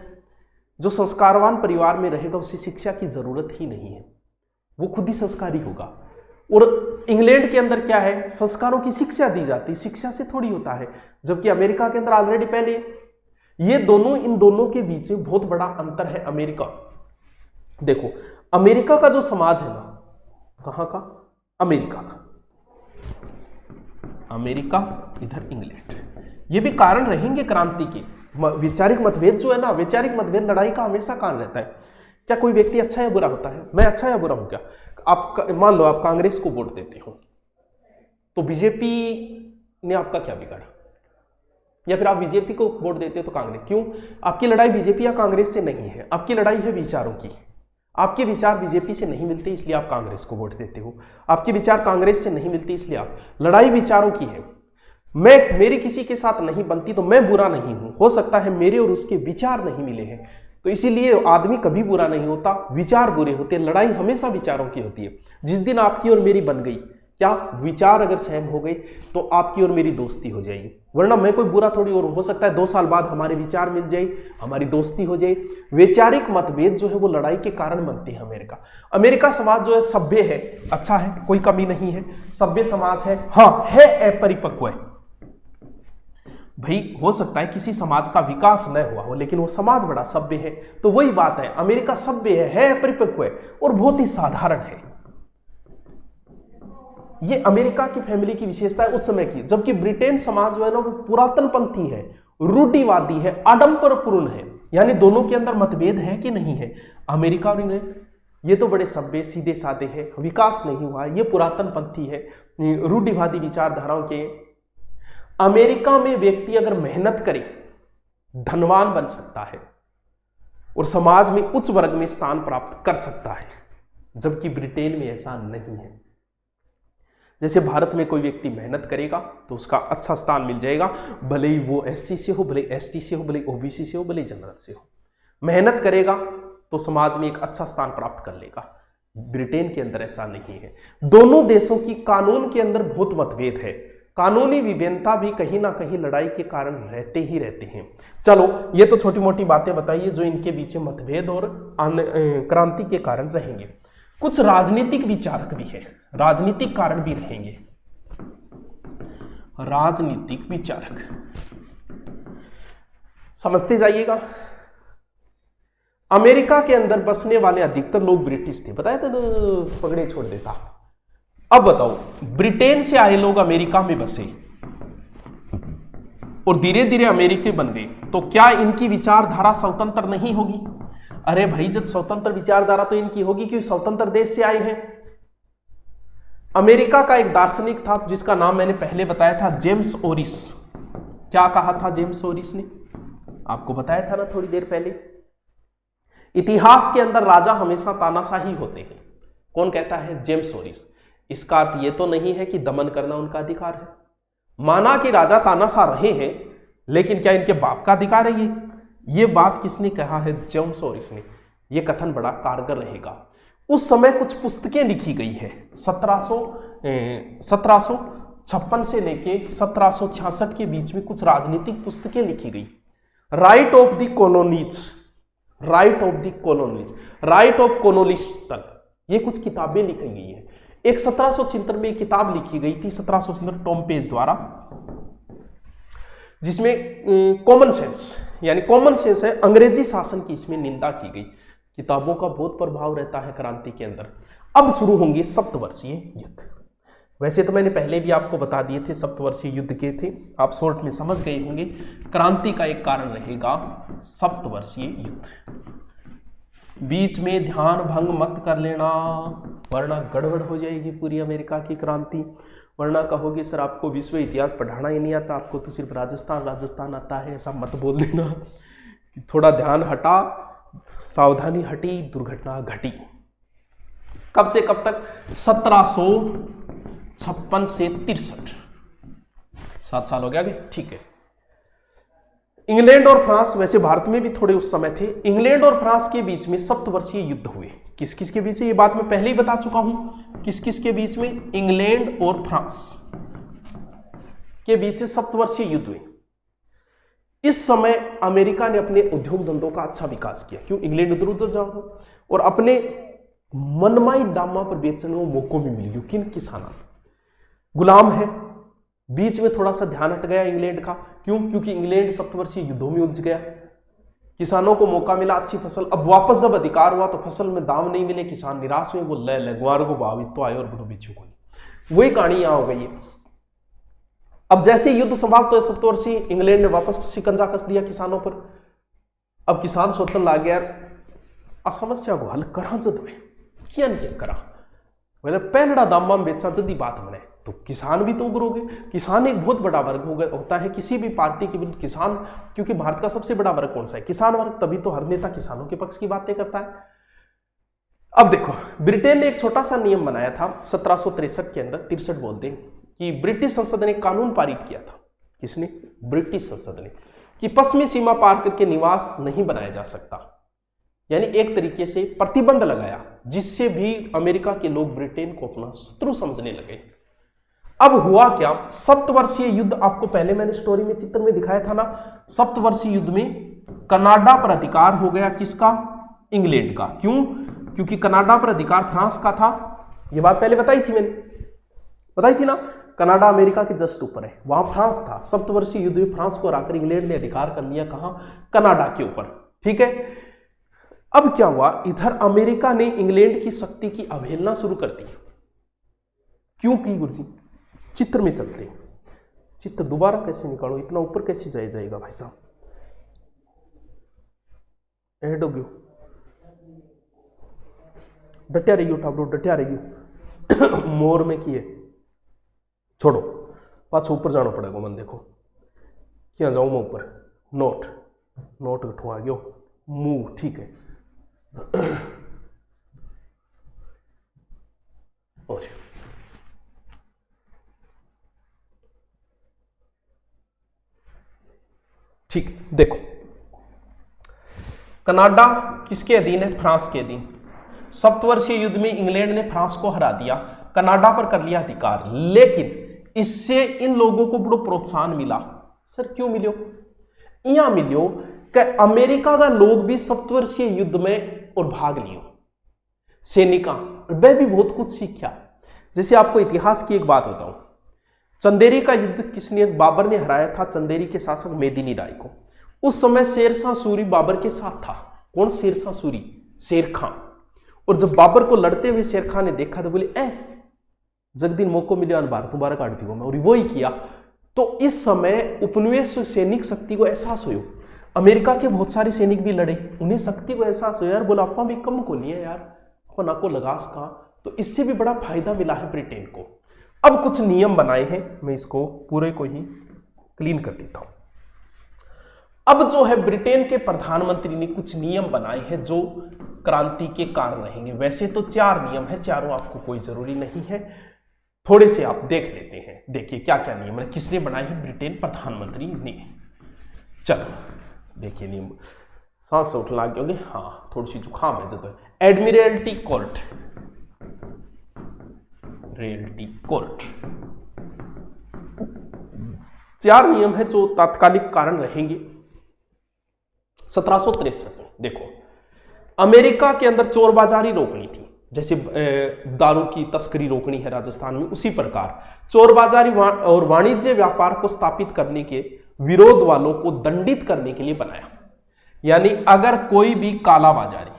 [SPEAKER 1] जो संस्कारवान परिवार में रहेगा उसे शिक्षा की जरूरत ही नहीं है, वो खुद ही संस्कारी होगा। और इंग्लैंड के अंदर क्या है? संस्कारों की शिक्षा दी जाती है, शिक्षा से थोड़ी होता है। जबकि अमेरिका के अंदर ऑलरेडी पहले ये दोनों, इन दोनों के बीच में बहुत बड़ा अंतर है। अमेरिका देखो, अमेरिका का जो समाज है ना, कहां का? अमेरिका का, अमेरिका इधर इंग्लैंड। ये भी कारण रहेंगे क्रांति के। वैचारिक मतभेद जो है ना, वैचारिक मतभेद लड़ाई का हमेशा कारण रहता है। क्या कोई व्यक्ति अच्छा या बुरा होता है? मैं अच्छा या बुरा हूं क्या? आप मान लो आप कांग्रेस को वोट देते हो, तो बीजेपी ने आपका क्या बिगाड़ा? या फिर आप बीजेपी को वोट देते हो तो कांग्रेस क्यों? आपकी लड़ाई बीजेपी या कांग्रेस से नहीं है, आपकी लड़ाई है विचारों की। आपके विचार बीजेपी से नहीं मिलते इसलिए आप कांग्रेस को वोट देते हो, आपके विचार कांग्रेस से नहीं मिलते इसलिए आप, लड़ाई विचारों की है। मेरी किसी के साथ नहीं बनती तो मैं बुरा नहीं हूं, हो सकता है मेरे और उसके विचार नहीं मिले हैं, तो इसीलिए आदमी कभी बुरा नहीं होता, विचार बुरे होते हैं। लड़ाई हमेशा विचारों की होती है। जिस दिन आपकी और मेरी बन गई, क्या विचार अगर सहम हो गए, तो आपकी और मेरी दोस्ती हो जाएगी। वरना मैं कोई बुरा थोड़ी, और हो सकता है 2 साल बाद हमारे विचार मिल जाए, हमारी दोस्ती हो जाए। वैचारिक मतभेद जो है वो लड़ाई के कारण बनते हैं। अमेरिका समाज जो है सभ्य है, अच्छा है, कोई कमी नहीं है, सभ्य समाज है। हाँ है, अपरिपक्व है। भाई हो सकता है किसी समाज का विकास न हुआ हो, लेकिन वो समाज बड़ा सभ्य है। तो वही बात है, अमेरिका सभ्य है, परिपक्व है और बहुत ही साधारण है। ये अमेरिका की फैमिली की विशेषता है उस समय की। जबकि ब्रिटेन समाज जो है ना वो पुरातनपंथी है, रूढ़िवादी है, आडंबरपूर्ण है। यानी दोनों के अंदर मतभेद है कि नहीं है? अमेरिका और इंग्लैंड ये तो बड़े सभ्य सीधे साधे हैं, विकास नहीं हुआ, ये पुरातनपंथी है, रूढ़िवादी विचारधाराओं के। अमेरिका में व्यक्ति अगर मेहनत करे धनवान बन सकता है और समाज में उच्च वर्ग में स्थान प्राप्त कर सकता है, जबकि ब्रिटेन में ऐसा नहीं है। जैसे भारत में कोई व्यक्ति मेहनत करेगा तो उसका अच्छा स्थान मिल जाएगा, भले ही वो एससी से हो, भले एसटी से हो, भले ओबीसी से हो, भले जनरल से हो। मेहनत करेगा तो समाज में एक अच्छा स्थान प्राप्त कर लेगा। ब्रिटेन के अंदर ऐसा नहीं है। दोनों देशों की कानून के अंदर बहुत मतभेद है। कानूनी विभिन्नता भी कहीं ना कहीं लड़ाई के कारण रहते ही रहते हैं। चलो, ये तो छोटी मोटी बातें बताइए जो इनके बीच में मतभेद और क्रांति के कारण रहेंगे। कुछ राजनीतिक विचारक भी है, राजनीतिक कारण भी रहेंगे। राजनीतिक विचारक समझते जाइएगा। अमेरिका के अंदर बसने वाले अधिकतर लोग ब्रिटिश थे, बताया था तो पगड़े छोड़ देता। अब बताओ, ब्रिटेन से आए लोग अमेरिका में बसे और धीरे धीरे अमेरिकी बन गए, तो क्या इनकी विचारधारा स्वतंत्र नहीं होगी? अरे भाई, जब स्वतंत्र विचारधारा तो इनकी होगी क्योंकि स्वतंत्र देश से आए हैं। अमेरिका का एक दार्शनिक था जिसका नाम मैंने पहले बताया था, जेम्स ओरिस। क्या कहा था जेम्स ओरिस ने? आपको बताया था ना थोड़ी देर पहले। इतिहास के अंदर राजा हमेशा तानाशाही होते हैं। कौन कहता है? जेम्स ओरिस। इसका अर्थ यह तो नहीं है कि दमन करना उनका अधिकार है। माना कि राजा तानाशाह रहे हैं, लेकिन क्या इनके बाप का अधिकार है ये बात किसने कहा है? जेम्स ओरिस ने। यह कथन बड़ा कारगर रहेगा। उस समय कुछ पुस्तकें लिखी गई है, 1756 से लेके 1766 के बीच में कुछ राजनीतिक पुस्तकें लिखी गई। Right of the colonies, right of the colonies, right of colonists, ये कुछ किताबें लिखी गई है। एक 1776 में एक किताब लिखी गई थी, 1776 टॉम पेज द्वारा, जिसमें कॉमन सेंस, यानी कॉमन सेंस है, अंग्रेजी शासन की इसमें निंदा की गई। किताबों का बहुत प्रभाव रहता है क्रांति के अंदर। अब शुरू होंगे सप्तवर्षीय युद्ध। वैसे तो मैंने पहले भी आपको बता दिए थे सप्तवर्षीय युद्ध के थे, आप शॉर्ट में समझ गए होंगे। क्रांति का एक कारण रहेगा सप्तवर्षीय युद्ध। बीच में ध्यान भंग मत कर लेना, वरना गड़बड़ हो जाएगी पूरी अमेरिका की क्रांति। वरना कहोगे सर आपको विश्व इतिहास पढ़ाना ही नहीं आता, आपको तो सिर्फ राजस्थान आता है, ऐसा मत बोल देना। थोड़ा ध्यान हटा, सावधानी हटी, दुर्घटना घटी। कब से कब तक? 1756 से 63, 7 साल हो गया। ठीक है। इंग्लैंड और फ्रांस, वैसे भारत में भी थोड़े उस समय थे, इंग्लैंड और फ्रांस के बीच में सप्तवर्षीय युद्ध हुए। किस किस के बीच है ये बात मैं पहले ही बता चुका हूं। किस किस के बीच में? इंग्लैंड और फ्रांस के बीच से सप्तवर्षीय युद्ध हुए। इस समय अमेरिका ने अपने उद्योग धंधों का अच्छा विकास किया। क्यों? इंग्लैंड इधर उधर जाओ, और अपने मनमाई दामा पर बेचने को मौकों भी मिल गया। किन? किसान गुलाम है। बीच में थोड़ा सा ध्यान हट गया इंग्लैंड का। क्यों? क्योंकि इंग्लैंड सप्तवर्षीय युद्धों में उलझ गया। किसानों को मौका मिला अच्छी फसल, अब वापस जब अधिकार हुआ तो फसल में दाम नहीं मिले, किसान निराश हुए, वो लगवार को भावित तो आए और बड़ो बेचू को। वही कहानी यहां हो गई है। अब जैसे युद्ध समाप्त हुए सप्तवर्षीय, इंग्लैंड ने वापस शिकंजा कस दिया किसानों पर। अब किसान सोचने लग गया, अब समस्या को हल करा जद में क्या नहीं करा, मैंने पहलड़ा दाम में बेचा जदी बात बने तो किसान भी तो उभरोगे। किसान एक बहुत बड़ा वर्ग होता है किसी भी पार्टी के विरुद्ध। किसान, क्योंकि भारत का सबसे बड़ा वर्ग कौन सा है? किसान वर्ग। तभी तो हर नेता किसानों के पक्ष की बातें करता है। अब देखो, ब्रिटेन ने एक छोटा सा नियम बनाया था 1763 के अंदर, 63 बोलते हैं, कि ब्रिटिश संसद ने कानून पारित किया था। किसने? ब्रिटिश संसद ने, कि पश्चिमी सीमा पार करके निवास नहीं बनाया जा सकता। यानी एक तरीके से प्रतिबंध लगाया, जिससे भी अमेरिका के लोग ब्रिटेन को अपना शत्रु समझने लगे। अब हुआ क्या? सप्तवर्षीय युद्ध, आपको पहले मैंने स्टोरी में चित्र में दिखाया था ना, सप्तवर्षीय युद्ध में कनाडा पर अधिकार हो गया। किसका? इंग्लैंड का। क्यों? क्योंकि कनाडा पर अधिकार फ्रांस का था। यह बात पहले बताई थी मैंने, बताई थी ना। कनाडा अमेरिका के जस्ट ऊपर है, वहां फ्रांस था। सप्तवर्षीय युद्ध में फ्रांस को हराकर इंग्लैंड ने अधिकार कर लिया। कहां? कनाडा के ऊपर। ठीक है। अब क्या हुआ? इधर अमेरिका ने इंग्लैंड की शक्ति की अवहेलना शुरू कर दी। क्यों की गुरुजी? चित्र में चलते। चित्र दोबारा कैसे निकालो? इतना ऊपर कैसे जाएगा भाई साहब? ऐड हो गयो, डटिया रहियो टाबरो, डटिया रहियो। मोर में किए छोड़ो, पाछो ऊपर जाना पड़ेगा। मन देखो क्या जाऊं मैं ऊपर? नोट गठू आ गयो, मूव। ठीक है। और ठीक, देखो कनाडा किसके अधीन है? फ्रांस के अधीन। सप्तवर्षीय युद्ध में इंग्लैंड ने फ्रांस को हरा दिया, कनाडा पर कर लिया अधिकार। लेकिन इससे इन लोगों को बड़ो प्रोत्साहन मिला। सर क्यों मिलो? यहां मिलो कि अमेरिका का लोग भी सप्तवर्षीय युद्ध में और भाग लियो, सैनिका वह भी बहुत कुछ सीखा। जैसे आपको इतिहास की एक बात बताऊं, चंदेरी का युद्ध किसने, बाबर ने हराया था चंदेरी के शासक मेदिनी राय को। उस समय शेरशाह सूरी बाबर के साथ था। कौन शेरशाह सूरी? शेर खां। और जब बाबर को लड़ते हुए शेर खां ने देखा तो बोले जगदीन मौको मिले बार दोबारा काट दियो मैं, और वो ही किया। तो इस समय उपनिवेश सैनिक शक्ति को एहसास हुआ। अमेरिका के बहुत सारे सैनिक भी लड़े, उन्हें शक्ति को एहसास हुआ यार बोला आपा भी कम को नहीं है यार, अपन आपको लगास का। तो इससे भी बड़ा फायदा मिला है ब्रिटेन को। अब कुछ नियम बनाए हैं, मैं इसको पूरे को ही क्लीन कर देता हूं। अब जो है ब्रिटेन के प्रधानमंत्री ने कुछ नियम बनाए हैं जो क्रांति के कारण रहेंगे। वैसे तो 4 नियम है, चारों आपको कोई जरूरी नहीं है, थोड़े से आप देख लेते हैं। देखिए क्या क्या नियम है, किसने बनाए हैं? ब्रिटेन प्रधानमंत्री ने। चलो देखिए नियम, सांस से उठना क्योंकि हाँ थोड़ी सी जुकाम है। जब एडमिरल्टी कोर्ट, रियल्टी कोर्ट, 4 नियम है जो तात्कालिक कारण रहेंगे। 1763 में देखो, अमेरिका के अंदर चोरबाजारी रोकनी थी, जैसे दारू की तस्करी रोकनी है राजस्थान में, उसी प्रकार चोरबाजारी और वाणिज्य व्यापार को स्थापित करने के विरोध वालों को दंडित करने के लिए बनाया। यानी अगर कोई भी कालाबाजारी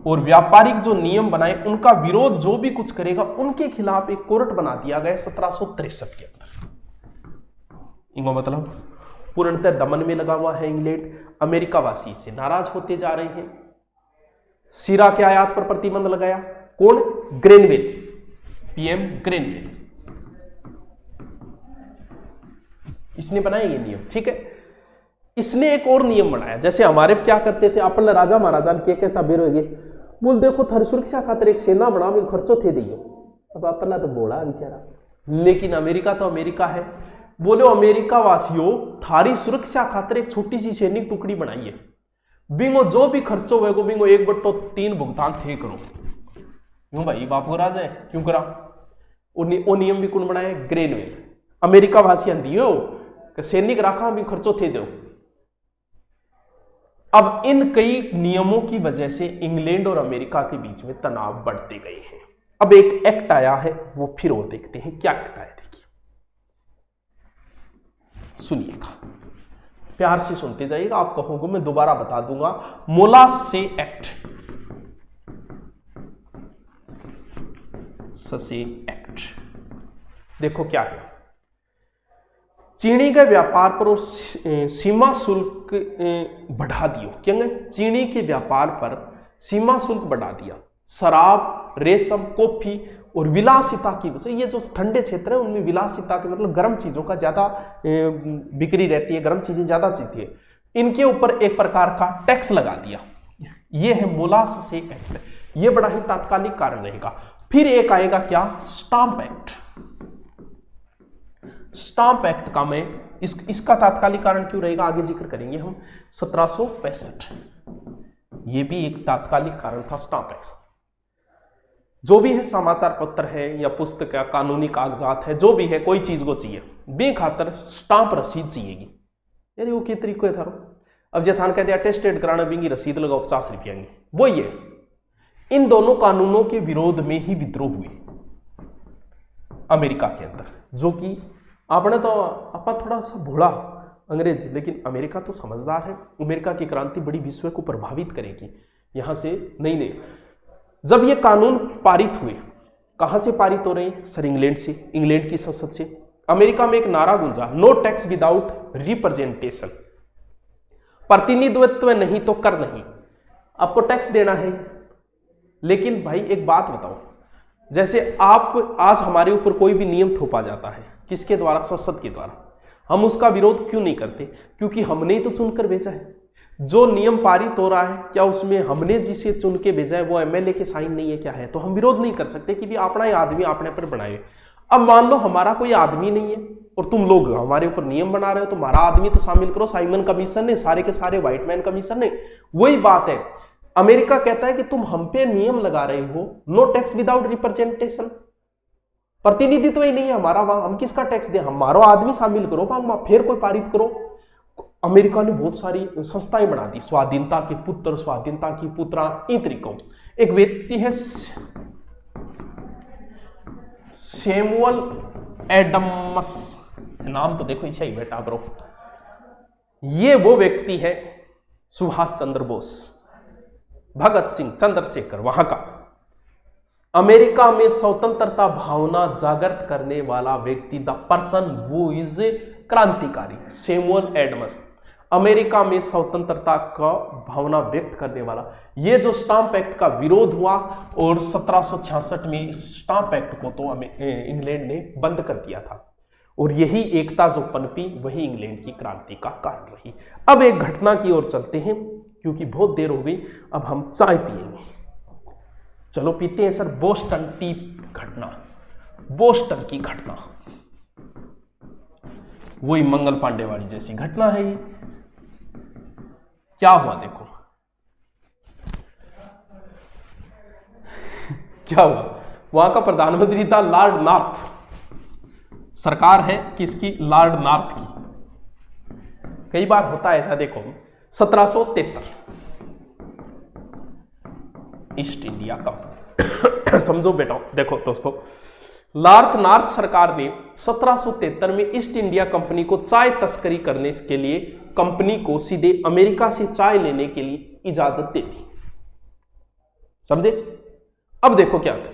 [SPEAKER 1] और व्यापारिक जो नियम बनाए उनका विरोध जो भी कुछ करेगा उनके खिलाफ एक कोर्ट बना दिया गया 1763 के अंदर। इनको मतलब पूर्णतः दमन में लगा हुआ है इंग्लैंड। अमेरिका वासी इससे नाराज होते जा रहे हैं। सीरा के आयात पर प्रतिबंध लगाया कौन? ग्रेनवेल, पीएम ग्रेनवेल, इसने बनाए ये नियम, ठीक है। इसने एक और नियम बनाया, जैसे हमारे क्या करते थे अपन राजा महाराजा के कहता बेरोगे बोल देखो थारी सुरक्षा खातिर एक सेना बना में खर्चो थे दियो। अब अपना तो बोला बेचारा, लेकिन अमेरिका तो अमेरिका है। बोलो अमेरिका वासियों थारी सुरक्षा खातिर एक छोटी सी सैनिक टुकड़ी बनाइए, बिंगो जो भी खर्चो होगा बिंगो 1/3 भुगतान थे करो। क्यों भाई बापू राज है क्यों करा? वो नियम भी कौन बनाया? ग्रेनवेल। अमेरिका वासियां दियो कि सैनिक रखा भी खर्चो थे दो। अब इन कई नियमों की वजह से इंग्लैंड और अमेरिका के बीच में तनाव बढ़ते गए हैं। अब एक एक्ट आया है, वो फिर वो देखते हैं क्या एक्ट आया। देखिए सुनिएगा, प्यार से सुनते जाइएगा, आप कहोगे मैं दोबारा बता दूंगा। मोलासे एक्ट, ससे एक्ट, देखो क्या है। चीनी के व्यापार पर और सीमा शुल्क बढ़ा दियो। क्या है? चीनी के व्यापार पर सीमा शुल्क बढ़ा दिया। शराब, रेशम, कॉफी और विलासिता की वजह, ये जो ठंडे क्षेत्र है उनमें विलासिता के मतलब गर्म चीजों का ज्यादा बिक्री रहती है, गर्म चीजें ज्यादा चलती है, इनके ऊपर एक प्रकार का टैक्स लगा दिया। ये है मोलासे एक्ट, ये बड़ा ही तात्कालिक कारण रहेगा। फिर एक आएगा क्या? Stamp act. स्टाम्प एक्ट का मैं इसका तात्कालिक कारण क्यों रहेगा आगे जिक्र करेंगे हम। 1765, ये भी एक तात्कालिक कारण था स्टाम्प एक्ट। जो भी है समाचार पत्र है या पुस्तक या कानूनी कागजात है, जो भी है कोई चीज को चाहिए बेखातर स्टाम्प रसीद चाहिएगी। यानी वो के तरीके था। अब जथान कहते हैं अटेस्टेड कराना बिंगी रसीद लगाओ 50 रुपया की, वो ही है। इन दोनों कानूनों के विरोध में ही विद्रोह हुए अमेरिका के अंदर, जो कि आपने तो आपा थोड़ा सा भोला अंग्रेज, लेकिन अमेरिका तो समझदार है। अमेरिका की क्रांति बड़ी विश्व को प्रभावित करेगी। यहां से नहीं जब ये कानून पारित हुए, कहां से पारित हो रहे हैं? सर इंग्लैंड से, इंग्लैंड की संसद से। अमेरिका में एक नारा गूंजा, नो टैक्स विदाउट रिप्रेजेंटेशन, प्रतिनिधित्व नहीं तो कर नहीं। आपको टैक्स देना है, लेकिन भाई एक बात बताओ, जैसे आप आज हमारे ऊपर कोई भी नियम थोपा जाता है, किसके द्वारा? संसद के द्वारा। हम उसका विरोध क्यों नहीं करते? क्योंकि हमने ही तो चुनकर भेजा है। जो नियम पारित हो रहा है, क्या उसमें हमने जिसे चुन के भेजा है वो एमएलए के साइन नहीं है क्या है? तो हम विरोध नहीं कर सकते कि भी अपना ही आदमी अपने पर बनाए। अब मान लो हमारा कोई आदमी नहीं है और तुम लोग हमारे ऊपर नियम बना रहे हो, तो हमारा आदमी तो शामिल करो। साइमन कमीशन ने, सारे के सारे व्हाइटमैन कमीशन ने, वही बात है। अमेरिका कहता है कि तुम हम पे नियम लगा रहे हो, नो टैक्स विदाउट रिप्रेजेंटेशन। प्रतिनिधित्व ही नहीं है हमारा वहां, हम किसका टैक्स दें? हमारा आदमी शामिल करो वहां, फिर कोई पारित करो। अमेरिका ने बहुत सारी संस्थाएं बना दी, स्वाधीनता के पुत्र, स्वाधीनता की पुत्रा, इन तरीकों। एक व्यक्ति है सैमुअल एडम्स, नाम तो देखो इसे ही बेटा करो। ये वो व्यक्ति है सुभाष चंद्र बोस, भगत सिंह, चंद्रशेखर, वहां का अमेरिका में स्वतंत्रता भावना जागृत करने वाला व्यक्ति, द पर्सन हु इज क्रांतिकारी, सैमुअल एडम्स, अमेरिका में स्वतंत्रता का भावना व्यक्त करने वाला। ये जो स्टाम्प एक्ट का विरोध हुआ और 1766 में इस स्टाम्प एक्ट को तो इंग्लैंड ने बंद कर दिया था, और यही एकता जो पनपी वही इंग्लैंड की क्रांति का कारण रही। अब एक घटना की ओर चलते हैं, क्योंकि बहुत देर हो गई, अब हम चाय पिएंगे। चलो पीते हैं सर। बोस्टन टी घटना, बोस्टन की घटना, वही मंगल पांडे वाली जैसी घटना है ये। क्या हुआ देखो, क्या हुआ। वहां का प्रधानमंत्री था लॉर्ड नॉर्थ, सरकार है किसकी? लॉर्ड नॉर्थ की। कई बार होता है ऐसा, देखो 1773 ईस्ट इंडिया कंपनी समझो बेटा, देखो दोस्तों, लॉर्ड नॉर्थ सरकार ने 1773 में ईस्ट इंडिया कंपनी को चाय तस्करी करने के लिए कंपनी को सीधे अमेरिका से चाय लेने के लिए इजाजत दे दी। समझे? अब देखो क्या था,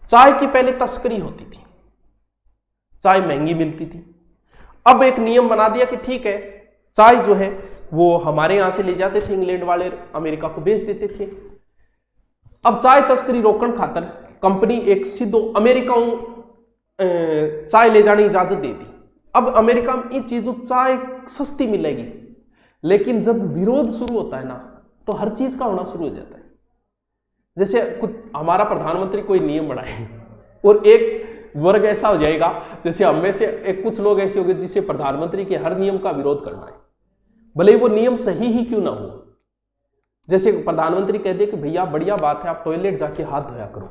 [SPEAKER 1] चाय की पहले तस्करी होती थी, चाय महंगी मिलती थी। अब एक नियम बना दिया कि ठीक है, चाय जो है वो हमारे यहां से ले जाते थे, इंग्लैंड वाले अमेरिका को बेच देते थे। अब चाय तस्करी रोकने खातर कंपनी एक सीधो अमेरिका चाय ले जाने की इजाजत दे दी। अब अमेरिका में ये चीजों चाय सस्ती मिलेगी, लेकिन जब विरोध शुरू होता है ना, तो हर चीज का होना शुरू हो जाता है। जैसे कुछ हमारा प्रधानमंत्री कोई नियम बनाए और एक वर्ग ऐसा हो जाएगा, जैसे हम में से एक कुछ लोग ऐसे हो गए जिसे प्रधानमंत्री के हर नियम का विरोध करना है, भले ही वो नियम सही ही क्यों ना हो। जैसे प्रधानमंत्री कह दे कि भैया बढ़िया बात है, आप टॉयलेट जाके हाथ धोया करो,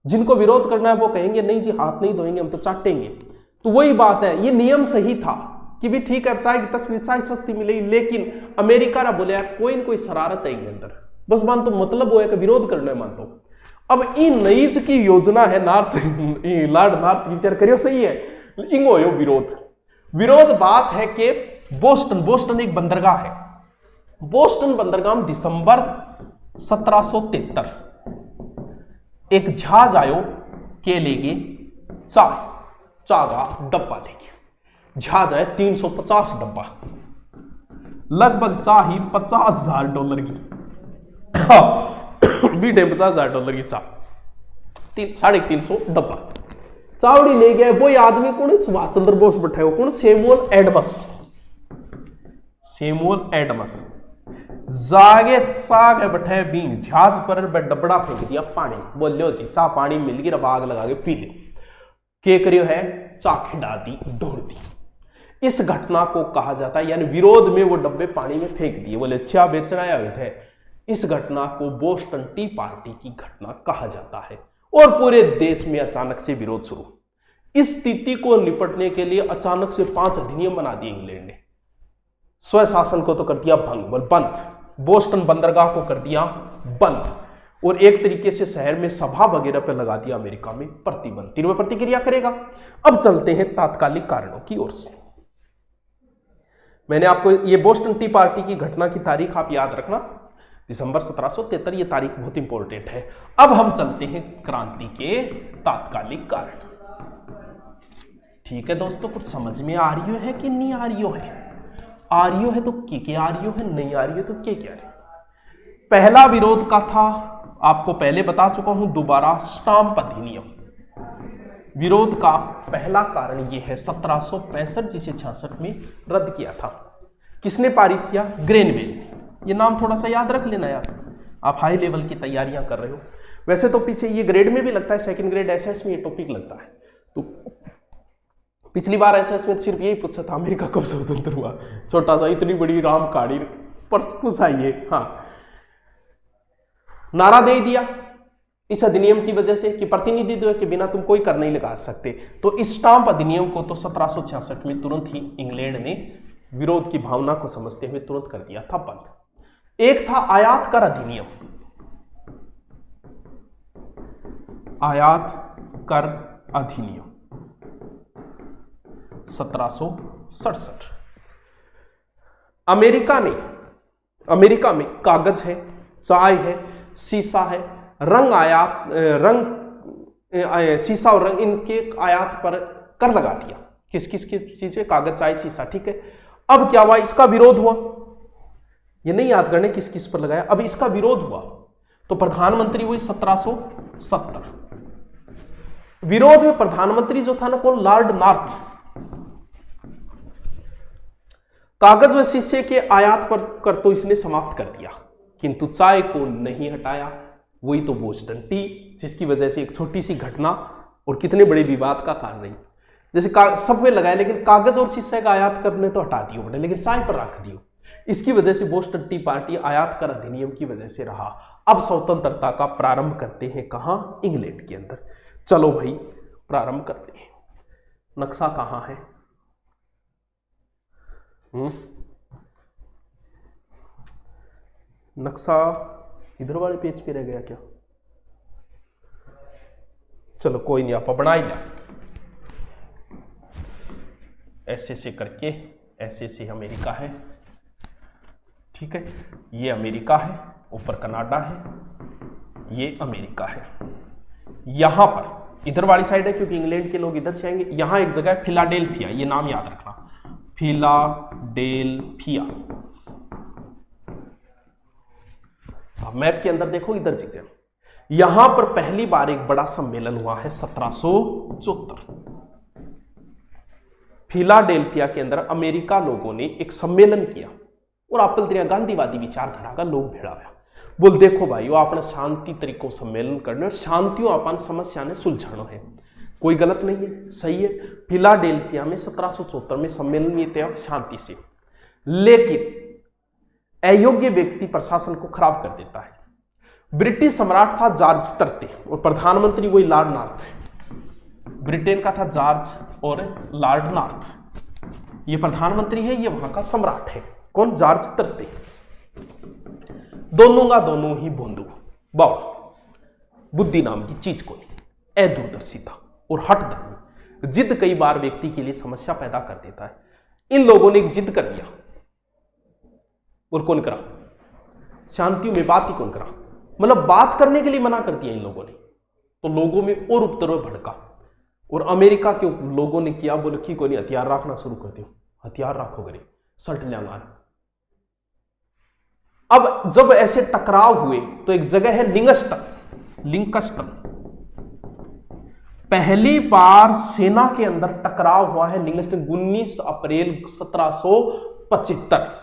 [SPEAKER 1] जिनको विरोध करना है वो कहेंगे नहीं जी हाथ नहीं धोएंगे, हम तो चाटेंगे। तो वही बात है, ये नियम सही था कि भी ठीक है चाय की तस्वीर चाय सस्ती मिलेगी, लेकिन अमेरिका ना बोले कोई न कोई शरारत है इनके अंदर, बस मान तो मतलब वो है कि विरोध करना है, मान तो। अब इन नईज की योजना है नॉर्थ लॉर्ड नॉर्थ विचार करियो सही है, इंगो यो विरोध बात है कि बोस्टन एक बंदरगाह है, बोस्टन बंदरगाह में दिसंबर 1773 एक जहाज आयो के लेगे चाय का डब्बा लेके। जहाज आया 350 डब्बा, लगभग चाह ही $50,000 की, $50,000 की चाह, 350 डब्बा चावड़ी ले गए। वो आदमी कौन? सुभाष चंद्र बोस बैठे हो, कौन? सैमुअल एडम्स जागे सागे बैठे बीन जहाज पर डबड़ा फेंक दिया पानी, बोलो जी चाह पानी मिल गई, अब आग लगा के पी ले। के करियो है? चाह खिला दी, ढोल दी। इस घटना को कहा जाता है, यानी विरोध में वो डब्बे पानी में फेंक दिए, बोले अच्छा बेचना आए थे। इस घटना को बोस्टन टी पार्टी की घटना कहा जाता है, और पूरे देश में अचानक से विरोध शुरू। इस स्थिति को निपटने के लिए अचानक से 5 अधिनियम बना दिए इंग्लैंड ने। स्वशासन को तो कर दिया भंग, बंद, बोस्टन बंदरगाह को कर दिया बंद, और एक तरीके से शहर में सभा वगैरह पर लगा दिया अमेरिका में प्रतिबंध। तीनों प्रतिक्रिया करेगा। अब चलते हैं तात्कालिक कारणों की ओर से। मैंने आपको ये बोस्टन टी पार्टी की घटना की तारीख आप याद रखना, दिसंबर 1773, ये तारीख बहुत इंपॉर्टेंट है। अब हम चलते हैं क्रांति के तात्कालिक कारण। ठीक है दोस्तों, कुछ समझ में आ रही है कि नहीं आ रही है? आ रही है तो क्या आ रही है, नहीं आ रही है तो क्या है? पहला विरोध का था, आपको पहले बता चुका हूं, दोबारा स्टाम्प अधिनियम। विरोध का पहला कारण यह है 1765, जिसे 66 में रद्द किया था। किसने पारित किया? ग्रेनवेल ने। ये नाम थोड़ा सा याद रख लेना यार, आप हाई लेवल की तैयारियां कर रहे हो। वैसे तो पीछे ये ग्रेड में भी लगता है, सेकंड ग्रेड एसएस में ये टॉपिक लगता है। तो पिछली बार एसएस में सिर्फ यही पूछा था अमेरिका कब स्वतंत्र हुआ, छोटा सा, इतनी बड़ी राम कहानी पर पूछा ये। हाँ, नारा दे दिया इस अधिनियम की वजह से कि प्रतिनिधित्व के बिना तुम कोई कर नहीं लगा सकते। तो इस स्टाम्प अधिनियम को तो 1766 में तुरंत ही इंग्लैंड ने विरोध की भावना को समझते हुए तुरंत कर दिया था बंद। एक था आयात कर अधिनियम, आयात कर अधिनियम 1767। अमेरिका में कागज है, चाय है, शीशा है, शीशा और रंग, इनके आयात पर कर लगा दिया। किस किस की चीज पे? कागज, चाय, शीशा, ठीक है। अब क्या हुआ? इसका विरोध हुआ। ये नहीं याद करने किस किस पर लगाया, अब इसका विरोध हुआ तो प्रधानमंत्री हुई 1770। विरोध में प्रधानमंत्री जो था ना, कौन? Lord north. कागज व शीशे के आयात पर कर तो इसने समाप्त कर दिया, किंतु चाय को नहीं हटाया। वही तो बोस्टन टी, जिसकी वजह से एक छोटी सी घटना और कितने बड़े विवाद का कारण रही। जैसे सब में लगाया, लेकिन कागज और शीशे का आयात करने तो हटा दियो बड़े, लेकिन चाय पर रख दियो। इसकी वजह से बोस्टन टी पार्टी आयात कर अधिनियम की वजह से रहा। अब स्वतंत्रता का प्रारंभ करते हैं कहां? इंग्लैंड के अंदर। चलो भाई प्रारंभ करते हैं। नक्शा कहां है? नक्शा इधर वाले पेज पे रह गया क्या? चलो कोई नहीं, आप बना ही लिया। ऐसे से करके, ऐसे से अमेरिका है, ठीक है। ये अमेरिका है, ऊपर कनाडा है, ये अमेरिका है। यहां पर इधर वाली साइड है क्योंकि इंग्लैंड के लोग इधर से आएंगे। यहां एक जगह है फिलाडेल्फिया, ये नाम याद रखना, फिलाडेल्फिया। मैप के अंदर देखो, इधर जगह। यहां पर पहली बार एक बड़ा सम्मेलन हुआ है 1774। फिलाडेल्फिया के अंदर अमेरिका लोगों ने एक सम्मेलन किया और आपल तरह गांधीवादी विचारधारा का लोग भेड़ा हुआ। बोल देखो भाई, वो अपने शांति तरीकों सम्मेलन करने और शांतियों अपन समस्या ने सुलझाना है, कोई गलत नहीं है, सही है। फिलाडेल्फिया में 1774 में सम्मेलन ये तय शांति से, लेकिन अयोग्य व्यक्ति प्रशासन को खराब कर देता है। ब्रिटिश सम्राट था जॉर्ज III और प्रधानमंत्री वही लॉर्ड नॉर्थ। ब्रिटेन का था जॉर्ज और लॉर्ड नॉर्थ, ये प्रधानमंत्री है, ये वहां का सम्राट है। कौन? George III। दोनों का दोनों ही बोंदू बाउल, बुद्धि नाम की चीज को नहीं, अदूरदर्शिता और हठधर्मी। जिद कई बार व्यक्ति के लिए समस्या पैदा कर देता है। इन लोगों ने एक जिद कर लिया और कौन करा? शांतियों में बात ही कौन करा? मतलब बात करने के लिए मना कर दिया इन लोगों ने, तो लोगों में और उपद्रव भड़का और अमेरिका के लोगों ने किया, बोले कि कोई हथियार रखना शुरू कर दियो, हथियार रखो गरे सल्ट जाना। अब जब ऐसे टकराव हुए तो एक जगह है लिंकस्टन। पहली बार सेना के अंदर टकराव हुआ है लिंकस्टन 19 अप्रैल 1775।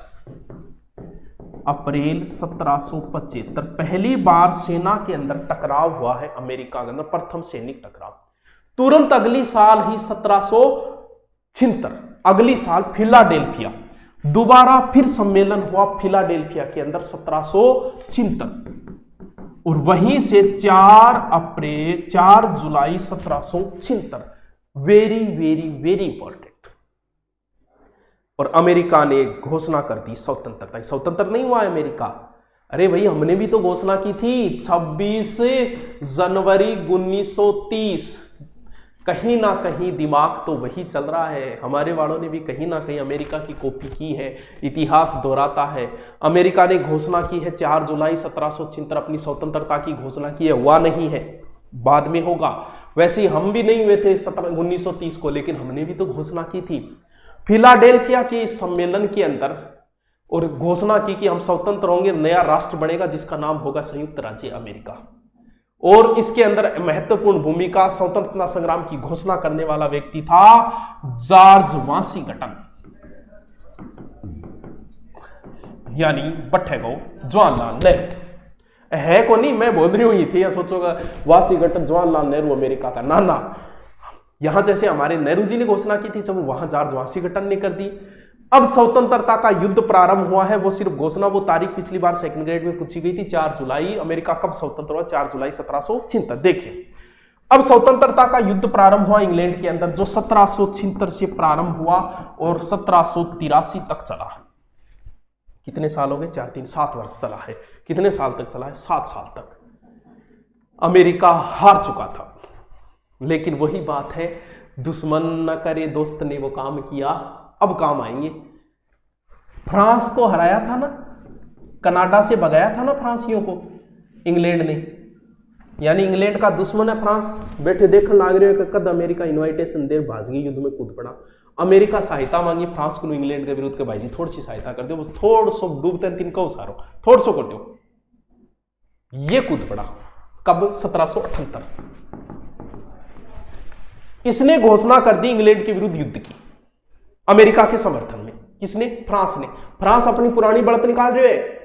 [SPEAKER 1] अप्रैल 1775 पहली बार सेना के अंदर टकराव हुआ है अमेरिका के अंदर, प्रथम सैनिक टकराव। तुरंत अगली साल ही 1776 अगली साल फिलाडेल्फिया, दोबारा फिर सम्मेलन हुआ फिलाडेल्फिया के अंदर 1776 और वहीं से 4 जुलाई 1776 वेरी वेरी वेरी इंपॉर्टेंट। और अमेरिका ने घोषणा कर दी स्वतंत्रता। स्वतंत्र नहीं हुआ अमेरिका, अरे भाई हमने भी तो घोषणा की थी 26 जनवरी 1930। कहीं ना कहीं दिमाग तो वही चल रहा है, हमारे वालों ने भी कहीं ना कहीं अमेरिका की कॉपी की है, इतिहास दोहराता है। अमेरिका ने घोषणा की है 4 जुलाई 1776 अपनी स्वतंत्रता की घोषणा की है, हुआ नहीं है, बाद में होगा। वैसे ही हम भी नहीं हुए थे 1930 को, लेकिन हमने भी तो घोषणा की थी फिलाडेल्फिया के इस सम्मेलन के अंदर और घोषणा की कि हम स्वतंत्र होंगे, नया राष्ट्र बनेगा जिसका नाम होगा संयुक्त राज्य अमेरिका। और इसके अंदर महत्वपूर्ण भूमिका स्वतंत्रता संग्राम की घोषणा करने वाला व्यक्ति था जॉर्ज वाशिंगटन, यानी बट्ठेगो जवाहरलाल नेहरू है को नहीं, मैं बोल रही हूं ये थे, या सोचोगा वाशिंगटन जवाहरलाल नेहरू अमेरिका का, ना ना। यहां जैसे हमारे नेहरू जी ने घोषणा की थी, जब वहां जॉर्ज वाशिंगटन ने कर दी। अब स्वतंत्रता का युद्ध प्रारंभ हुआ है, वो सिर्फ घोषणा, वो तारीख पिछली बार सेकंड ग्रेड में पूछी गई थी, 4 जुलाई। अमेरिका कब स्वतंत्र हुआ? 4 जुलाई 1776। देखिए अब स्वतंत्रता का युद्ध प्रारंभ हुआ इंग्लैंड के अंदर, जो 1776 से प्रारंभ हुआ और 1783 तक चला। कितने साल हो गए? 4 3 7 वर्ष चला है। कितने साल तक चला है? 7 साल तक। अमेरिका हार चुका था, लेकिन वही बात है, दुश्मन न करे दोस्त ने वो काम किया, अब काम आएंगे। फ्रांस को हराया था ना, कनाडा से भगाया था ना फ्रांसियों को इंग्लैंड ने, यानी इंग्लैंड का दुश्मन है फ्रांस। बैठे देखने लाग रहे हो कद अमेरिका इन्वाइटेशन दे, भाजगी युद्ध में कूद पड़ा। अमेरिका सहायता मांगी फ्रांस को, इंग्लैंड के विरुद्ध के भाई जी थोड़ी सी सहायता कर दो, बस थोड़ा सो डूबते तीन को उसारो, थोड़ा सो कर दो। ये कूद पड़ा कब? 1778। इसने घोषणा कर दी इंग्लैंड के विरुद्ध युद्ध की, अमेरिका के समर्थन में। किसने? फ्रांस ने। फ्रांस अपनी पुरानी बढ़त निकाल रहे हैं।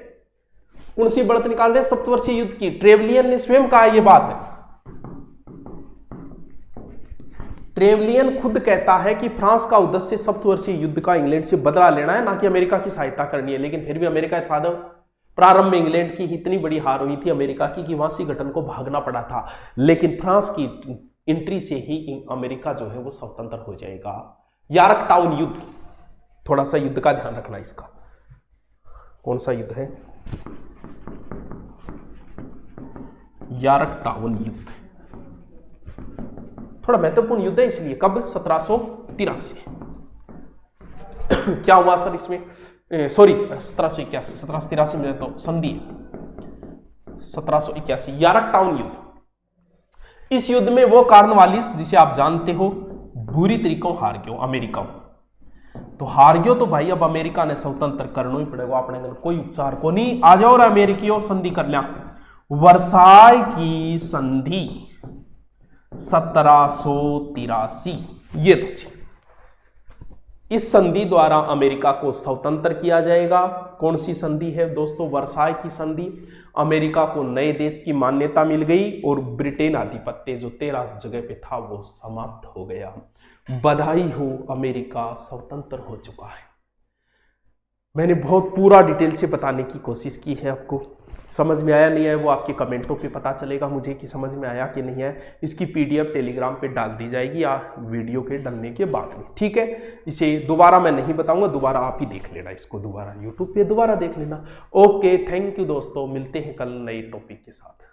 [SPEAKER 1] कौन सी बढ़त निकाल रहे हैं? सप्तवर्षीय युद्ध की। ट्रेवलियन ने स्वयं कहा यह बात है। ट्रेवलियन खुद कहता है कि फ्रांस का उद्देश्य सप्तवर्षीय युद्ध का इंग्लैंड से बदला लेना है, ना कि अमेरिका की सहायता करनी है। लेकिन फिर भी अमेरिका प्रारंभ में इंग्लैंड की इतनी बड़ी हार हुई थी अमेरिका की कि वहां से घटन को भागना पड़ा था। लेकिन फ्रांस की एंट्री से ही अमेरिका जो है वो स्वतंत्र हो जाएगा। यॉर्कटाउन युद्ध, थोड़ा सा युद्ध का ध्यान रखना इसका। कौन सा युद्ध है? यॉर्कटाउन युद्ध थोड़ा महत्वपूर्ण युद्ध है, इसलिए। कब? 1783। क्या हुआ सर इसमें? सॉरी 1781, 1783 में तो संधि, 1781 यॉर्कटाउन युद्ध। इस युद्ध में वो कार्नवालिस, जिसे आप जानते हो, बुरी तरीकों हार गयो अमेरिका। तो हार गयो तो भाई अब अमेरिका ने स्वतंत्र करना ही पड़ेगा अपने, कोई उपचार को नहीं। आ जाओ अमेरिकियों, संधि कर लिया। वर्साय की संधि 1783, ये तो इस संधि द्वारा अमेरिका को स्वतंत्र किया जाएगा। कौन सी संधि है दोस्तों? वर्साय की संधि। अमेरिका को नए देश की मान्यता मिल गई और ब्रिटेन आधिपत्य जो 13 जगह पे था वो समाप्त हो गया। बधाई हो, अमेरिका स्वतंत्र हो चुका है। मैंने बहुत पूरा डिटेल से बताने की कोशिश की है। आपको समझ में आया नहीं आया वो आपके कमेंटों पे पता चलेगा मुझे कि समझ में आया कि नहीं है। इसकी पीडीएफ टेलीग्राम पे डाल दी जाएगी या वीडियो के डलने के बाद में, ठीक है। इसे दोबारा मैं नहीं बताऊंगा, दोबारा आप ही देख लेना इसको, दोबारा यूट्यूब पे दोबारा देख लेना। ओके, थैंक यू दोस्तों, मिलते हैं कल नए टॉपिक के साथ।